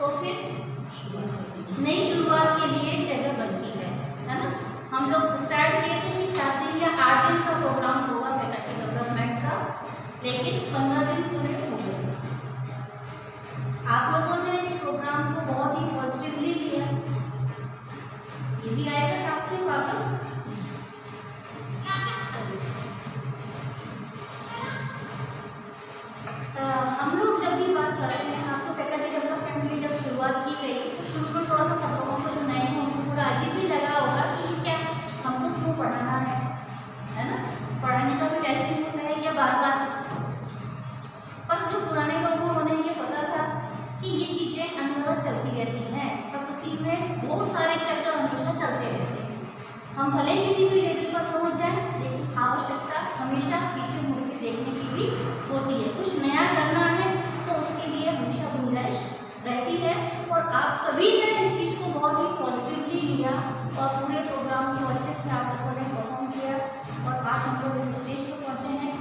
तो फिर नई शुरुआत के लिए जगह बनती है ना। हम लोग स्टार्ट किए थे कि 7 दिन या 8 दिन का प्रोग्राम होगा फैकल्टी डेवलपमेंट का, लेकिन 15 दिन पूरे हो गए। आप लोगों ने इस प्रोग्राम को बहुत ही पॉजिटिवली लिया। ये भी आएगा साथ में प्रॉब्लम। हम लोग जब भी बात करते हैं, आपको फैकल्टी डेवलपमेंट में जब शुरुआत की गई तो शुरू में थोड़ा सा सब लोगों को जो नए हैं उनको थोड़ा अजीब भी लगा होगा कि क्या हमको क्यों पढ़ाना है ना। पढ़ाने का भी टेस्टिंग होता है क्या बार बार। पर जो पुराने लोग हैं उन्हें ये पता था कि ये चीज़ें अनवरत चलती रहती हैं, प्रकृति में बहुत सारे चक्कर हमेशा चलते रहते हैं। हम भले किसी भी लेवल पर पहुँच जाए, लेकिन आवश्यकता हमेशा पीछे मुड़ के देखने की भी होती है। कुछ नया करना है तो उसके लिए हमेशा गुंजाइश रहती है। और आप सभी ने इस चीज़ को बहुत ही पॉजिटिवली लिया और पूरे प्रोग्राम को अच्छे से आप लोगों ने परफॉर्म किया। और आज हम लोग इस स्टेज पर पहुँचे हैं,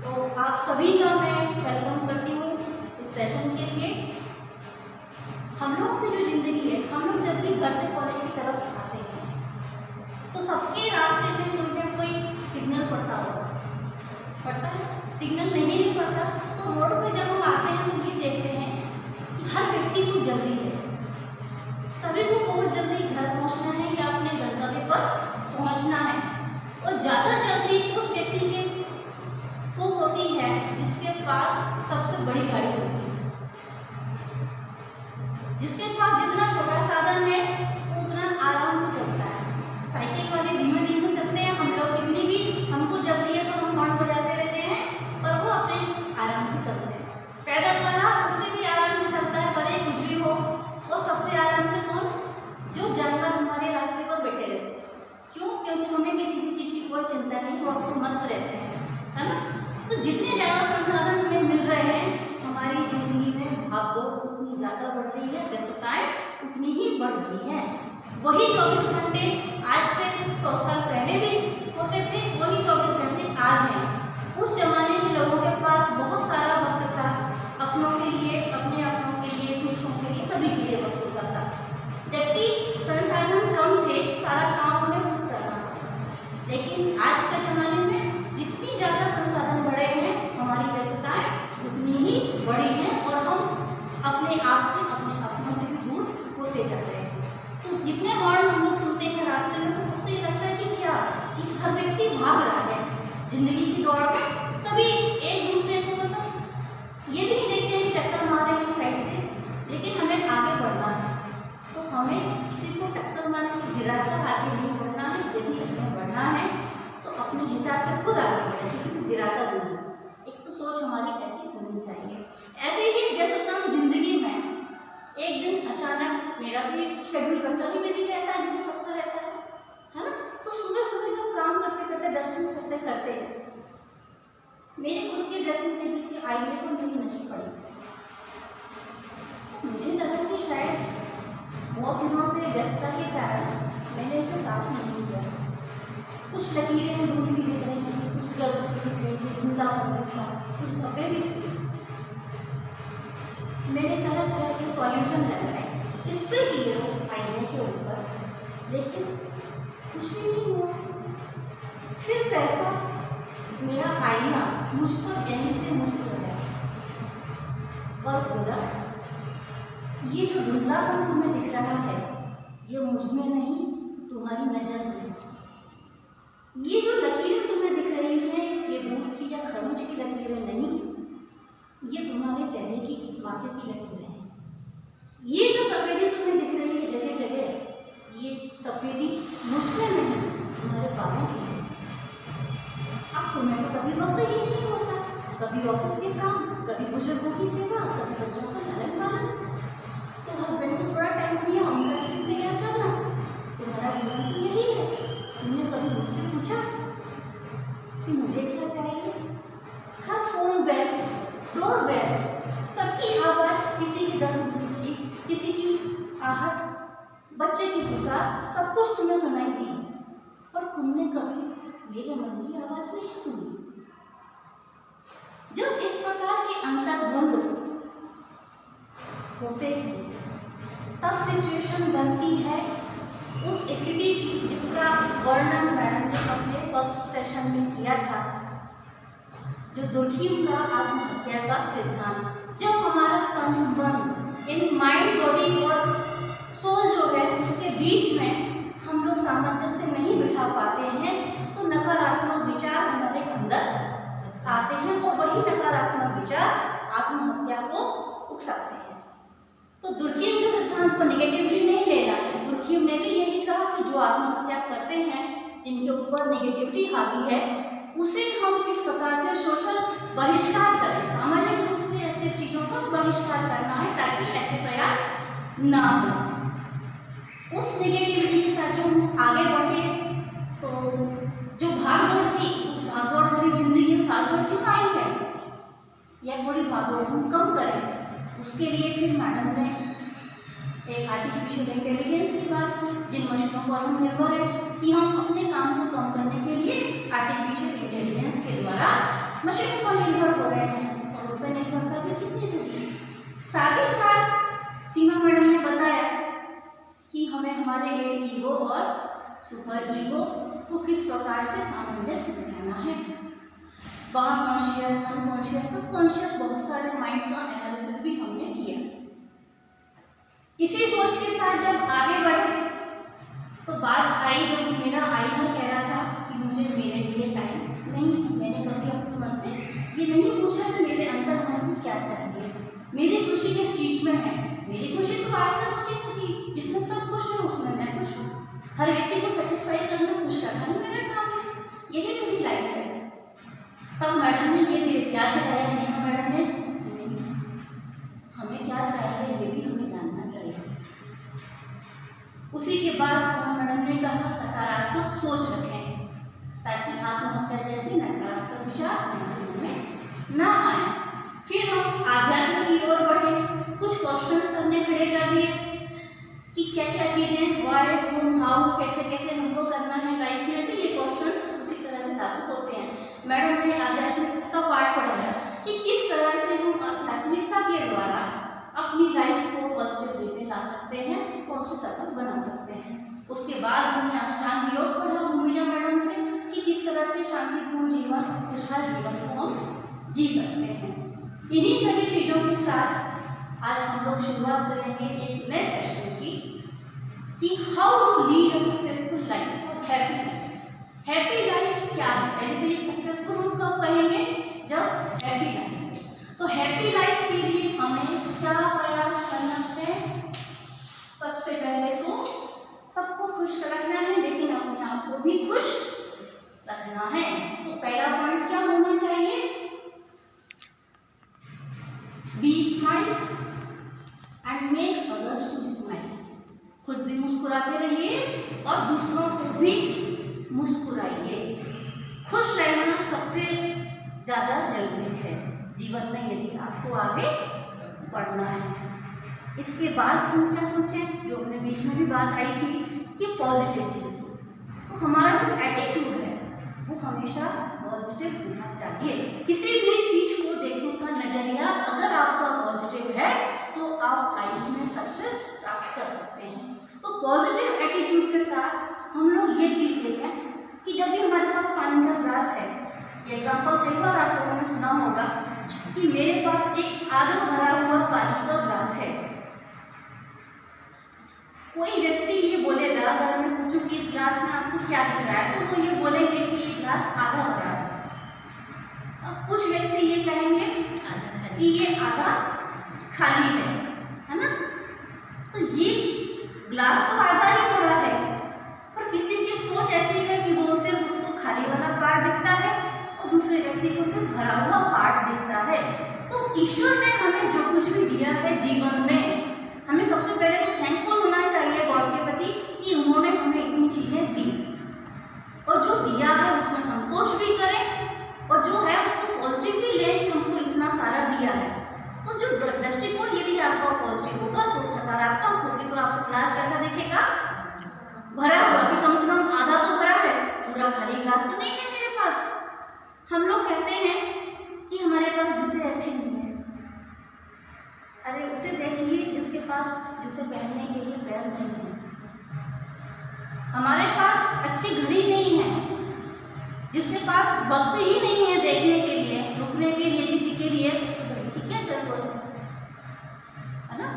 तो आप सभी का मैं वेलकम करती हूँ इस सेशन के लिए। हम लोगों की जो ज़िंदगी है, हम लोग जब भी घर से कॉलेज की तरफ आते हैं तो सबके रास्ते में कोई ना कोई सिग्नल पड़ता होगा, पड़ता है। सिग्नल नहीं भी पड़ता तो रोड पे जब हम आते हैं तो ये देखते हैं कि हर व्यक्ति को जल्दी है, सभी को बहुत जल्दी घर पहुंचना है या अपने गंतव्य पर पहुंचना है। और ज़्यादा जल्दी उस व्यक्ति के को होती है जिसके पास सबसे बड़ी गाड़ी होती है, जिसके पास जितना छोटा साधन है उतना आराम से चलता है। साइकिल वाले धीमे धीमे चलते हैं, हम लोग कितनी भी हमको जल्दी है तो हम हॉर्न बजाते रहते हैं, और वो अपने आराम से चलते हैं। पैदल वाला उससे भी आराम से चलता है, भले कुछ भी हो। और सबसे आराम से कौन? जो जानवर हमारे रास्ते पर बैठे रहते हैं। क्यों? क्योंकि उन्हें किसी भी चीज़ की कोई चिंता नहीं, वो अपने मस्त रहते हैं, है ना। तो जितने ज़्यादा संसाधन हमें मिल रहे हैं, हमारी जिंदगी में भागदौड़ उतनी ज़्यादा बढ़ रही है, व्यस्तताएँ उतनी ही बढ़ रही हैं। वही 24 घंटे आज से 100 साल पहले भी होते थे, वही 24 घंटे आज हैं। उस जमाने में लोगों के पास बहुत सारा वक्त था, अपनों के लिए, अपने अपनों के लिए, दूसरों के लिए, सभी के लिए वक्त होता था। जबकि संसाधन कम थे, सारा काम उन्हें खुद करना पड़ा। लेकिन आज के ज़माने में जितनी ज़्यादा संसाधन बढ़े हैं, हमारी व्यस्तताएँ उतनी ही बड़ी हैं और हम अपने आप से, अपने अपनों से भी दूर होते जा रहे हैं। तो जितने हॉर्न हम लोग सुनते हैं रास्ते में, तो सबसे ये लगता है कि क्या इस हर व्यक्ति भाग रहा है जिंदगी की दौड़ में। सभी एक दूसरे को मतलब ये भी नहीं देखते हैं कि टक्कर मार रहे हैं साइड से, लेकिन हमें आगे बढ़ना है। तो हमें किसी को टक्कर मार के गिरा कर आगे नहीं बढ़ना है। यदि हमें बढ़ना है तो अपने हिसाब से खुद आगे बढ़े, किसी को गिरा कर नहीं। एक तो सोच हमारी ऐसी होनी चाहिए। ऐसे ही व्यस्ततम जिंदगी में एक दिन अचानक, मेरा भी शेड्यूल वैसा ही बिजी रहता है जैसे सबका रहता है ना। तो सुबह सुबह जब काम करते करते, डस्टिंग करते करते, मेरे खुद के ड्रेसिंग टेबल के आईने पर मेरी नजर पड़ी। मुझे लगा कि शायद बहुत दिनों से व्यस्तता के कारण मैंने इसे साफ नहीं किया। कुछ लकीरें धुंधली दिख रही थी, कुछ गड़बड़ सी दिख रही थी, धुंधलापन भी था, कुछ धब्बे भी थे। मैंने तरह तरह के सॉल्यूशन लगाए, स्प्रे किए उस आईने के ऊपर, लेकिन कुछ भी नहीं हुआ। फिर सहसा मेरा आईना मुझ पर गहरी से मुस्कुराया और बोला, ये जो धुंधलापन तुम्हें दिख रहा है, ये मुझ में नहीं, तुम्हारी नजर में है। ये जो लकीरें तुम्हें दिख रही हैं, ये धूप की या खरोंच की लकीरें नहीं, ये तुम्हारे चेहरे की, माथे की लकीरें हैं। ये जो सफ़ेदी तुम्हें दिख रही है जगह जगह, ये सफ़ेदी मुझ में नहीं, तुम्हारे बालों की है। अब तुम्हें तो कभी वक्त ही नहीं होता, कभी ऑफिस के काम, कभी बुजुर्गों की सेवा, कभी बच्चों का लालन पालन। तो हस्बैंड को थोड़ा टाइम दिया, उनका टिफिन तैयार करना, तुम्हारा जीवन तो यही है। तुमने कभी मुझसे पूछा कि मुझे क्या चाहिए? हर फोन बेल, डोर बेल, सबकी आवाज़, किसी की दर्द की चीख, किसी की आहट, बच्चे की पुकार, सब कुछ तुम्हें सुनाई दी, पर तुमने कभी मेरे मन की आवाज़ नहीं सुनी। जब इस प्रकार के अंतर्द्वंद होते हैं तब सिचुएशन बनती है उस स्थिति की जिसका वर्णन मैडम ने अपने फर्स्ट सेशन में किया था, जो दुर्खिम का आत्महत्या का सिद्धांत। जब हमारा तन मन यानी माइंड बॉडी और सोल जो है उसके बीच में हम लोग सामंजस्य नहीं बिठा पाते हैं तो नकारात्मक विचार हमारे अंदर आते हैं और वही नकारात्मक विचार आत्महत्या को उकसाते हैं। तो दुर्खिम के सिद्धांत को निगेटिवली नहीं लेना है। दुर्खिम ने भी यही कहा कि जो आत्महत्या करते हैं जिनके ऊपर निगेटिविटी हावी है उसे हम किस प्रकार से सोशल बहिष्कार करें, सामाजिक रूप से ऐसे चीज़ों का बहिष्कार करना है ताकि ऐसे प्रयास ना हो। उस निगेटिविटी के साथ जो हम आगे बढ़े तो जो भागदौड़ थी उस भागदौड़ भरी जिंदगी में भागदौड़ क्यों आई है या थोड़ी भागदौड़ हम कम करें, उसके लिए फिर मैडम ने एक आर्टिफिशियल इंटेलिजेंस की बात की। जिन मशीनों पर हम निर्भर हैं कि हम अपने काम को कम करने के लिए आर्टिफिशियल इंटेलिजेंस के द्वारा मशीनों पर निर्भर हो रहे हैं और उन पर निर्भरता भी कितनी सही है। साथ ही साथ सीमा मैडम ने बताया कि हमें हमारे एड ईगो और सुपर ईगो को किस प्रकार से सामंजस्य बनाना है। वहाँ कॉन्शियस, अनकॉन्शियस, सबकॉन्शियस बहुत सारे माइंड का एनालिसिस भी हमने किया। इसी सोच के साथ जब आगे बढ़े तो बात आई जब मेरा आईना कह रहा था कि मुझे मेरे लिए टाइम नहीं है। मैंने कभी अपने मन से ये नहीं पूछा कि मेरे अंदर मन को क्या चाहिए, मेरी खुशी किस चीज़ में है। मेरी खुशी तो आज तक उसी में थी जिसमें सब खुश है उसमें मैं खुश हूँ। हर व्यक्ति को सेटिस्फाई करना, खुश करना ही मेरा काम है, यही मेरी लाइफ है। तब मैडम ने ये याद दिलाया, नेहा मैडम ने, हमें क्या चाहिए ये भी हमें जानना चाहिए। उसी के बाद सीमा मैडम ने कहा सकारात्मक सोच रखें ताकि आत्महत्या जैसे नकारात्मक विचार हमारे मन में ना आए। फिर हम आध्यात्म की ओर बढ़े। कुछ क्वेश्चंस हमने खड़े कर दिए कि क्या क्या चीज़ें, व्हाई, हूम, हाउ, कैसे कैसे हमको करना है लाइफ में, भी ये क्वेश्चंस उसी तरह से लागू होते हैं। मैडम ने आध्यात्मिकता का पाठ पढ़ाया कि किस तरह से हम आध्यात्मिकता के द्वारा अपनी लाइफ को पॉजिटिव वे में ला सकते हैं और उसे सफल बना सकते हैं। उसके बाद हमने अष्टांग योग पढ़ा भूमिजा मैडम से कि किस तरह से शांतिपूर्ण जीवन, खुशहाल जीवन को हम जी सकते हैं। इन्हीं सभी चीज़ों के साथ आज हम लोग शुरुआत करेंगे एक नए सेशन की कि how to lead a successful life और हैप्पी लाइफ। हैप्पी लाइफ क्या है? पहले तो ये सक्सेसफुल हम कब कहेंगे? जब हैप्पी लाइफ। तो हैप्पी लाइफ के लिए हमें क्या प्रयास करना है? सबसे पहले तो सबको खुश रखना है लेकिन अपने आप को भी खुश रखना है। तो पहला पॉइंट क्या होना चाहिए? Be smile and make others to smile. खुद भी मुस्कुराते रहिए और दूसरों को भी मुस्कुराइए। खुश रहना सबसे ज़्यादा जरूरी है जीवन में यदि आपको आगे बढ़ना है। इसके बाद हम क्या सोचें, जो अपने बीच में भी बात आई थी कि पॉजिटिव थिंकिंग। तो हमारा जो एटीट्यूड है वो हमेशा पॉजिटिव होना चाहिए। किसी भी चीज़ को देखने का नज़रिया अगर आपका पॉजिटिव है तो आप लाइफ में सक्सेस प्राप्त कर सकते हैं। तो पॉजिटिव एटीट्यूड के साथ हम लोग ये चीज़ देखें कि जब भी हमारे पास पानी का ग्लास है, ये एग्जाम्पल कई बार आप लोगों ने सुना होगा कि मेरे पास एक आधा भरा हुआ पानी का ग्लास है। कोई व्यक्ति ये बोलेगा, अगर मैं पूछूं कि इस ग्लास में आपको क्या दिख रहा है, तो वो ये बोलेंगे कि ये ग्लास आधा भरा है। अब कुछ व्यक्ति ये कहेंगे कि ये आधा खाली है ना। तो ये ग्लास तो आधा ही भरा है, पर किसी की सोच ऐसी है कि वो सिर्फ उसको खाली वाला पार्ट दिखता है और दूसरे व्यक्ति को सिर्फ भरा हुआ पार्ट दिखता है। तो ईश्वर ने हमें जो कुछ भी दिया है जीवन में, हमें सबसे पहले तो थैंकफुल होना चाहिए गॉड के प्रति कि उन्होंने हमें इतनी चीज़ें दी, और जो दिया है उसमें संतोष भी करें और जो है उसको पॉजिटिवली लें कि हमको इतना सारा दिया है। तो जो दृष्टिकोण यदि आपका पॉजिटिव होगा, सोच सकारात्मक होगी, तो आपका ग्लास कैसा दिखेगा? भरा हुआ, कि कम से कम आधा तो भरा है, पूरा खाली ग्लास तो नहीं है मेरे पास। हम लोग कहते हैं कि हमारे पास जूते अच्छे नहीं हैं। अरे उसे देखिए जिसके पास जूते पहनने के लिए पैर नहीं है। हमारे पास अच्छी घड़ी नहीं है, जिसके पास वक्त ही नहीं है देखने के लिए, रुकने के लिए, किसी के लिए, उसे घड़ी की क्या जरूरत है ना।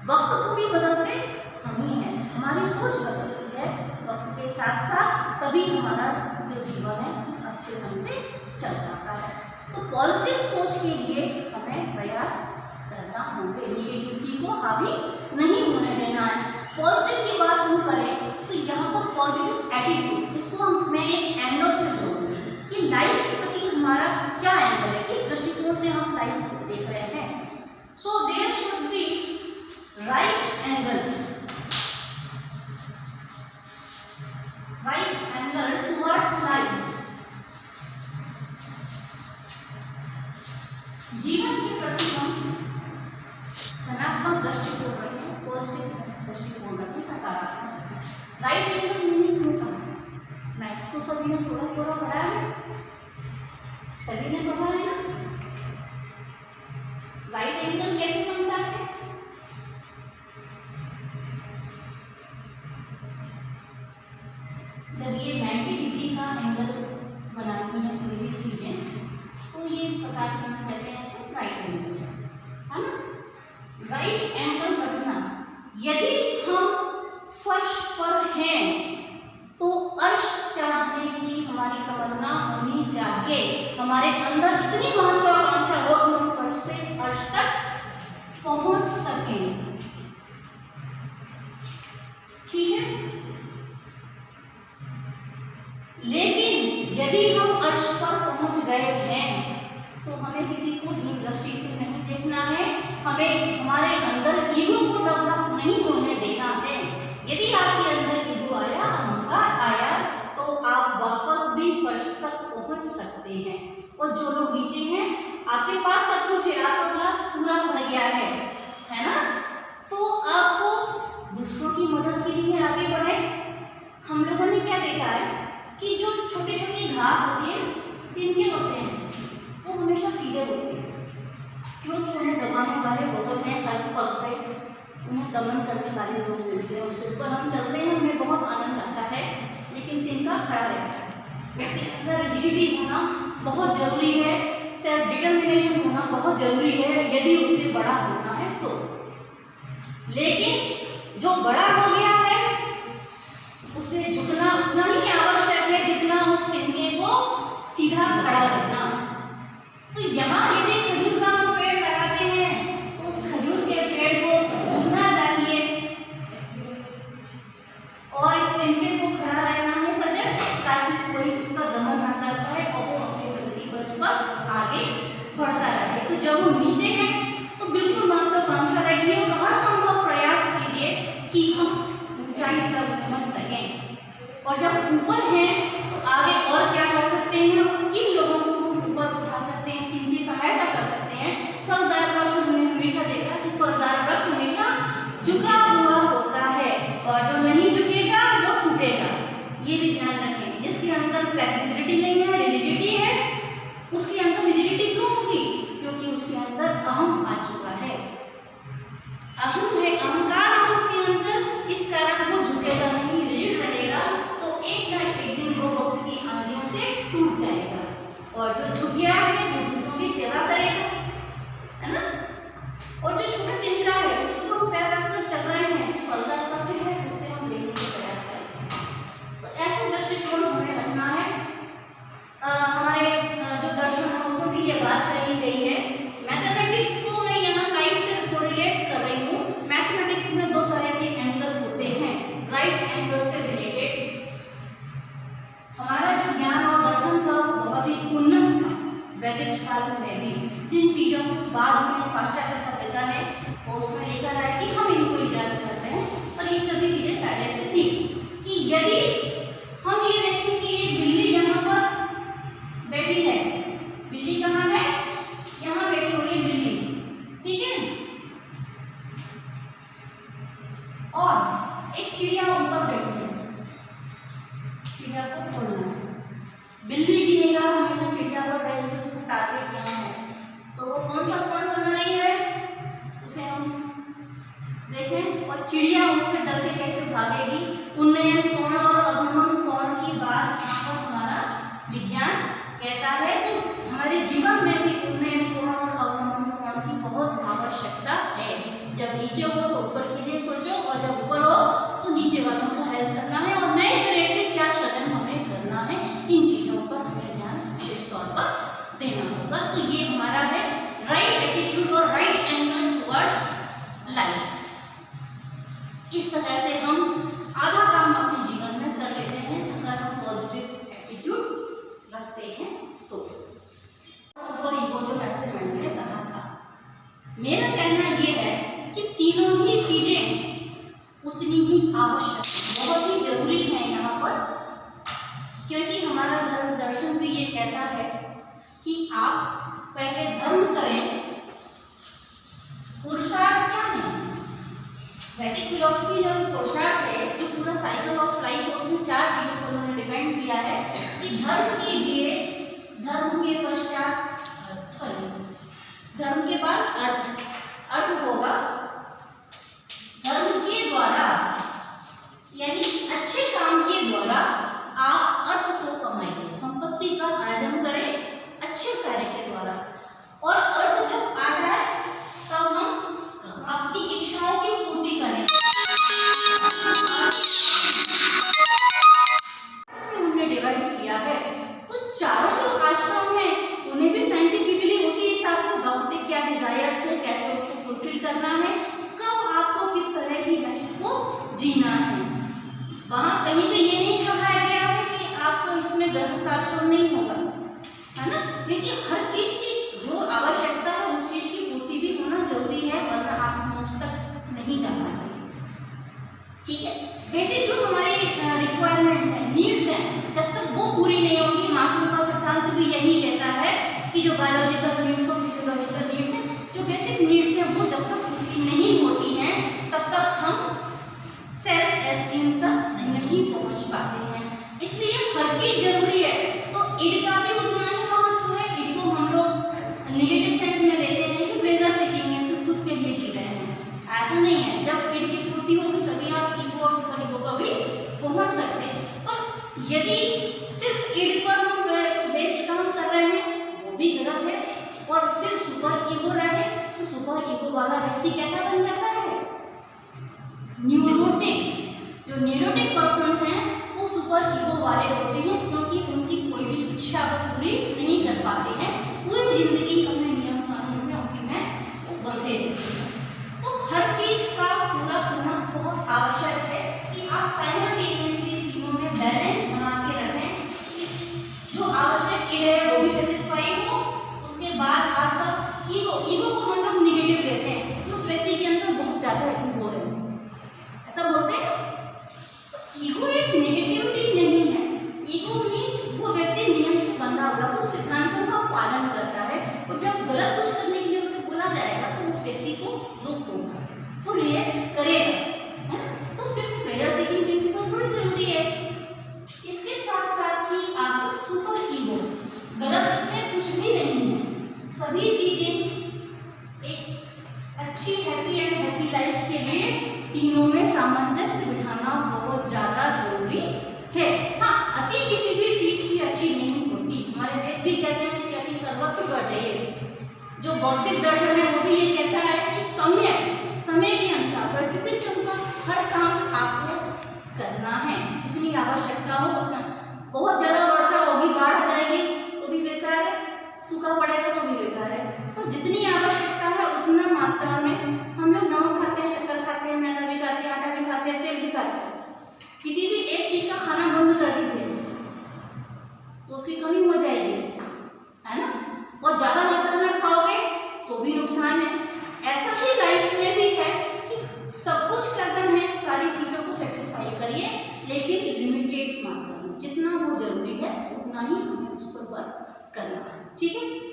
वक्त को भी बदलते हम ही हैं, हमारी सोच बदलती है वक्त के साथ साथ, तभी हमारा जो जीवन है अच्छे ढंग से चल पाता है। तो पॉजिटिव सोच के लिए हमें प्रयास करना होंगे, निगेटिविटी को हावी नहीं होने देना है। पॉजिटिव की बात हम करें तो यहाँ पर पॉजिटिव एटीट्यूड, जिसको मैं एक एंगल से जोड़ूंगी कि लाइफ के प्रति हमारा क्या एंगल है, किस दृष्टिकोण से हम लाइफ को देख रहे हैं। So there should be right angle towards life. जीवन के प्रति हम धनात्मक दृष्टिकोण रखें, पॉजिटिव दृष्टिकोण रखें, सकारात्मक रखें। राइट एंगल मैंने क्यों कहा? मैथ्स तो सभी ने थोड़ा थोड़ा पढ़ा है, सभी ने पढ़ा है ना। राइट एंगल कैसे बनता है? जब ये 90 डिग्री का एंगल बनाती है कोई भी चीजें, तो ये इस प्रकार से हम कहते हैं ऐसे राइट एंगल, है ना। राइट एंगल बनना, यदि हम फर्श पर हैं तो अर्श चाहने की हमारी तमन्ना होनी चाहिए, हमारे अंदर इतनी महत्वाकांक्षा हो कि हम फर्श से अर्श तक पहुंच सकें, ठीक है। लेकिन यदि हम अर्श पर पहुंच गए हैं तो हमें किसी को हीन दृष्टि से नहीं देखना है, हमें हमारे अंदर ईगो को डेवलप नहीं होने देना है। यदि आपके अंदर ईगो आया, अहंकार आया, तो आप वापस भी फर्श तक पहुंच सकते हैं। और जो लोग नीचे हैं, आपके पास सब कुछ है, आपका क्लास पूरा भर गया है ना, तो आपको दूसरों की मदद के लिए आगे बढ़े। हम लोगों ने क्या देखा है कि जो छोटे छोटे घास होती है, तिनके होते हैं, वो हमेशा सीधे होते हैं, क्योंकि उन्हें दबाने वाले बहुत हैं, हर पग पे उन्हें दमन करने वाले लोग मिलते हैं, उनके ऊपर हम चलते हैं, हमें बहुत आनंद आता है, लेकिन तिनका खड़ा रहता है, उसके अंदर रिजिडिटी होना बहुत ज़रूरी है, सेल्फ डिटर्मिनेशन होना बहुत ज़रूरी है, यदि उसे बड़ा होना है तो। लेकिन जो बड़ा हो गया है उसे झुकना उतना ही आवश्यक है जितना उस तिनके को सीधा खड़ा रहना। तो यहाँ यदि खजूर का हम पेड़ लगाते हैं तो उस खजूर के पेड़ को झुकना चाहिए और इस तिनके को खड़ा रहना है सजग, ताकि कोई उसका दमन ना कर पाए और वो अपने प्रगति पथ पर आगे बढ़ता रहे। तो जब हम नीचे हैं तो बिल्कुल महत्वाकांक्षा रखिए और हर संभव प्रयास कीजिए कि हम ऊंचाई तक पहुंच सकें। और जब ऊपर हैं तो आगे और क्या कर सकते हैं, किन लोगों को ऊपर उठा सकते हैं, किनकी सहायता कर सकते हैं। फलदार वृक्ष हमने हमेशा देखा कि फलदार वृक्ष हमेशा झुका हुआ होता है और जो नहीं झुकेगा वो टूटेगा, ये भी ध्यान रखें। जिसके अंदर फ्लेक्सिबिलिटी नहीं है, रिजिडिटी है, उसके अंदर रिजिडिटी क्यों होगी? क्योंकि उसके अंदर अहम आ चुका है, अहम है, अहंकार है उसके अंदर, इस कारण वो झुकेगा नहीं, रिजिड रहेगा, तो एक ना एक दिन वो वक्त की आंधियों से टूट जाएगा। और जो झुक गया है वो दूसरों की सेवा करेगा, है ना। और जो छोटा तिनका है उसको तो पैर रखकर चल रहे हैं, फलदार वृक्ष है, उससे हम लेने का प्रयास करेंगे। तो ऐसे दृष्टिकोण हमें रखना है। हमारे जो दर्शन है उसमें भी ये बात कही गई है। मैथमेटिक्स को मैं यहाँ लाइफ से कोरिलेट कर रही हूँ। मैथमेटिक्स में दो तरह के एंगल होते हैं, राइट एंगल से रिलेटेड। हमारा जो ज्ञान और दर्शन था वो बहुत ही उन्नत था वैदिक काल में भी। जिन चीज़ों को बाद में पाश्चात्य सभ्यता ने कोर्स में लेकर आया कि हम इनको इजाद करते हैं, और ये सभी चीज़ें पहले से थी कि यदि हम ये देखें कि ये बिल्ली यहाँ पर बैठी है, बिल्ली कहाँ है? यहाँ बैठी हुई है बिल्ली, ठीक है। और एक चिड़िया ऊपर बैठी है, चिड़िया को तोड़ना है। बिल्ली की निगाह हमेशा चिड़िया पर रहेगी, उसको टारगेट यहाँ है, तो वो कौन सा पॉइंट बना रही है? उसे और चिड़िया उससे डर के कैसे भागेगी, उन्नयन कोण और अवनमन कोण की बात यहाँ पर हमारा विज्ञान कहता है। तो हमारे जीवन में भी उन्नयन कोण और अवनमन कोण की बहुत आवश्यकता है। जब नीचे हो तो ऊपर के लिए सोचो, और जब ऊपर हो तो नीचे वालों का हेल्प करना है, और नए सिरे से क्या सृजन हमें करना है, इन चीज़ों पर हमें ध्यान विशेष तौर पर देना होगा। तो ये हमारा है राइट एटीट्यूड और राइट एंगल टुवर्ड्स लाइफ। इस तरह से हम आधा काम अपने जीवन में कर लेते हैं अगर हम पॉजिटिव एटीट्यूड रखते हैं तो। सुपर ईगो जो हडसन मैंडल ने कहा था, मेरा कहना ये है कि तीनों ही चीजें उतनी ही आवश्यक, बहुत ही जरूरी है यहाँ पर, क्योंकि हमारा धर्म दर्शन भी ये कहता है कि आप पहले धर्म करें। पुरुषार्थ क्या है? वैदिक फिलॉसफी जो पुरुषार्थ है, जो पूरा साइकिल ऑफ लाइफ है, उसमें 4 चीजों को उन्होंने डिपेंड किया है कि धर्म कीजिए, धर्म के पश्चात अर्थ, धर्म के बाद अर्थ, अर्थ होगा धर्म के द्वारा, यानी अच्छे काम के द्वारा आप अर्थ को कमाएंगे, संपत्ति का अर्जन करें अच्छे कार्य के द्वारा। और अर्थ जब आ जाए तब हम अपनी इच्छाओं की पूर्ति करें। इसमें हमने डिवाइड किया है, तो चारों जो आश्रम हैं उन्हें भी साइंटिफिकली उसी हिसाब से वहाँ पे क्या डिजायर्स है, कैसे उसको फुलफिल करना है, कब आपको किस तरह की लाइफ को जीना है। वहाँ कहीं पे ये नहीं कहा गया है कि आपको इसमें गृहस्थाश्रम नहीं होगा, है ना, क्योंकि हर चीज की जो आवश्यकता है उस चीज की पूर्ति भी होना जरूरी है, वरना आप मोक्ष तक नहीं जा पाएंगे। ठीक है, बेसिक जो हमारी रिक्वायरमेंट्स हैं, नीड्स हैं, जब तक वो पूरी नहीं होगी, मास्लो का सिद्धांत भी यही कहता है कि जो बायोलॉजिकल नीड्स और फिजियोलॉजिकल नीड्स हैं, जो बेसिक नीड्स हैं, वो जब तक पूरी नहीं होती हैं तब तक हम सेल्फ एस्टीम तक नहीं पहुंच पाते हैं। इसलिए हर चीज जरूरी है। तो ईड का भी उतना ही महत्व है। ईड को हम लोग निगेटिव सेंस में लेते हैं कि प्लेजर सीकिंग है, सिर्फ खुद के लिए जी रहे हैं, ऐसा नहीं है। जब ईड की पूर्ति होगी तभी आप ईगो और सुपर ईगो को भी पहुंच सकते हैं। और यदि सिर्फ ईड पर हम बेस्ड काम कर रहे हैं वो भी गलत है, और सिर्फ सुपर ईगो रहे तो सुपर ईगो वाला व्यक्ति कैसा बन जाता है? न्यूरोटिक। जो न्यूरोटिक पर्सन्स हैं वो सुपर ईगो वाले होते हैं, क्योंकि उनकी कोई भी इच्छा वो पूरी नहीं कर पाते हैं, पूरी जिंदगी अपने नियम कानून में उसी में वो बंधे रहते हैं। तो हर चीज का पूरा होना बहुत आवश्यक है कि आप साइमल्टेनियसली चीजों में बैलेंस बना के रखें, जो आवश्यक ईड है वो भी सेटिस्फाई हो। उसके बाद आपका ईगो, ईगो को हम लोग निगेटिव लेते हैं कि उस व्यक्ति के अंदर बहुत ज्यादा ईगो है, ऐसा बोलते हैं। ईगो एक नेगेटिविटी नहीं है। ईगो मीन्स वो व्यक्ति नियम से बंधा हुआ, कुछ सिद्धांतों का पालन करता है, और जब गलत कुछ करने के लिए उसे बोला जाएगा तो उस व्यक्ति को दुख होगा, वो रिएक्ट करेगा, है ना। तो सिर्फ प्लेजर सीकिंग प्रिंसिपल थोड़ी जरूरी है, इसके साथ साथ ही आपको सुपर ईगो, गलत इसमें कुछ भी नहीं है। सभी चीजें एक अच्छी हैप्पी एंड हेल्थी लाइफ के लिए तीनों में सामंजस्य बिठाना बहुत ज्यादा जरूरी है। हाँ, अति किसी भी चीज की अच्छी नहीं होती। हमारे वेद भी कहते हैं कि अति सर्वत्र बजाइए। जो बौद्धिक दर्शन है वो भी ये कहता है कि समय के अनुसार, परिस्थिति के अनुसार हर काम आपको करना है, जितनी आवश्यकता हो उतना। बहुत ज्यादा वर्षा होगी, बाढ़ आ जाएगी तो भी बेकार है, सूखा पड़ेगा तो भी बेकार है। और जितनी आवश्यकता है उतना मात्रा में हम लोग नमक खाते हैं, शक्कर खाते हैं, मैदा भी खाते हैं, आटा भी खाते हैं, तेल भी खाते हैं। किसी भी एक चीज का खाना बंद कर दीजिए तो उसकी कमी हो जाएगी, है ना। और ज्यादा मात्रा में खाओगे तो भी नुकसान है। ऐसा ही लाइफ में भी है कि सब कुछ करना है, सारी चीजों को सेटिस्फाई करिए, लेकिन लिमिटेड मात्रा में, जितना वो जरूरी है उतना ही हमें उस पर वर्क करना है। ठीक है।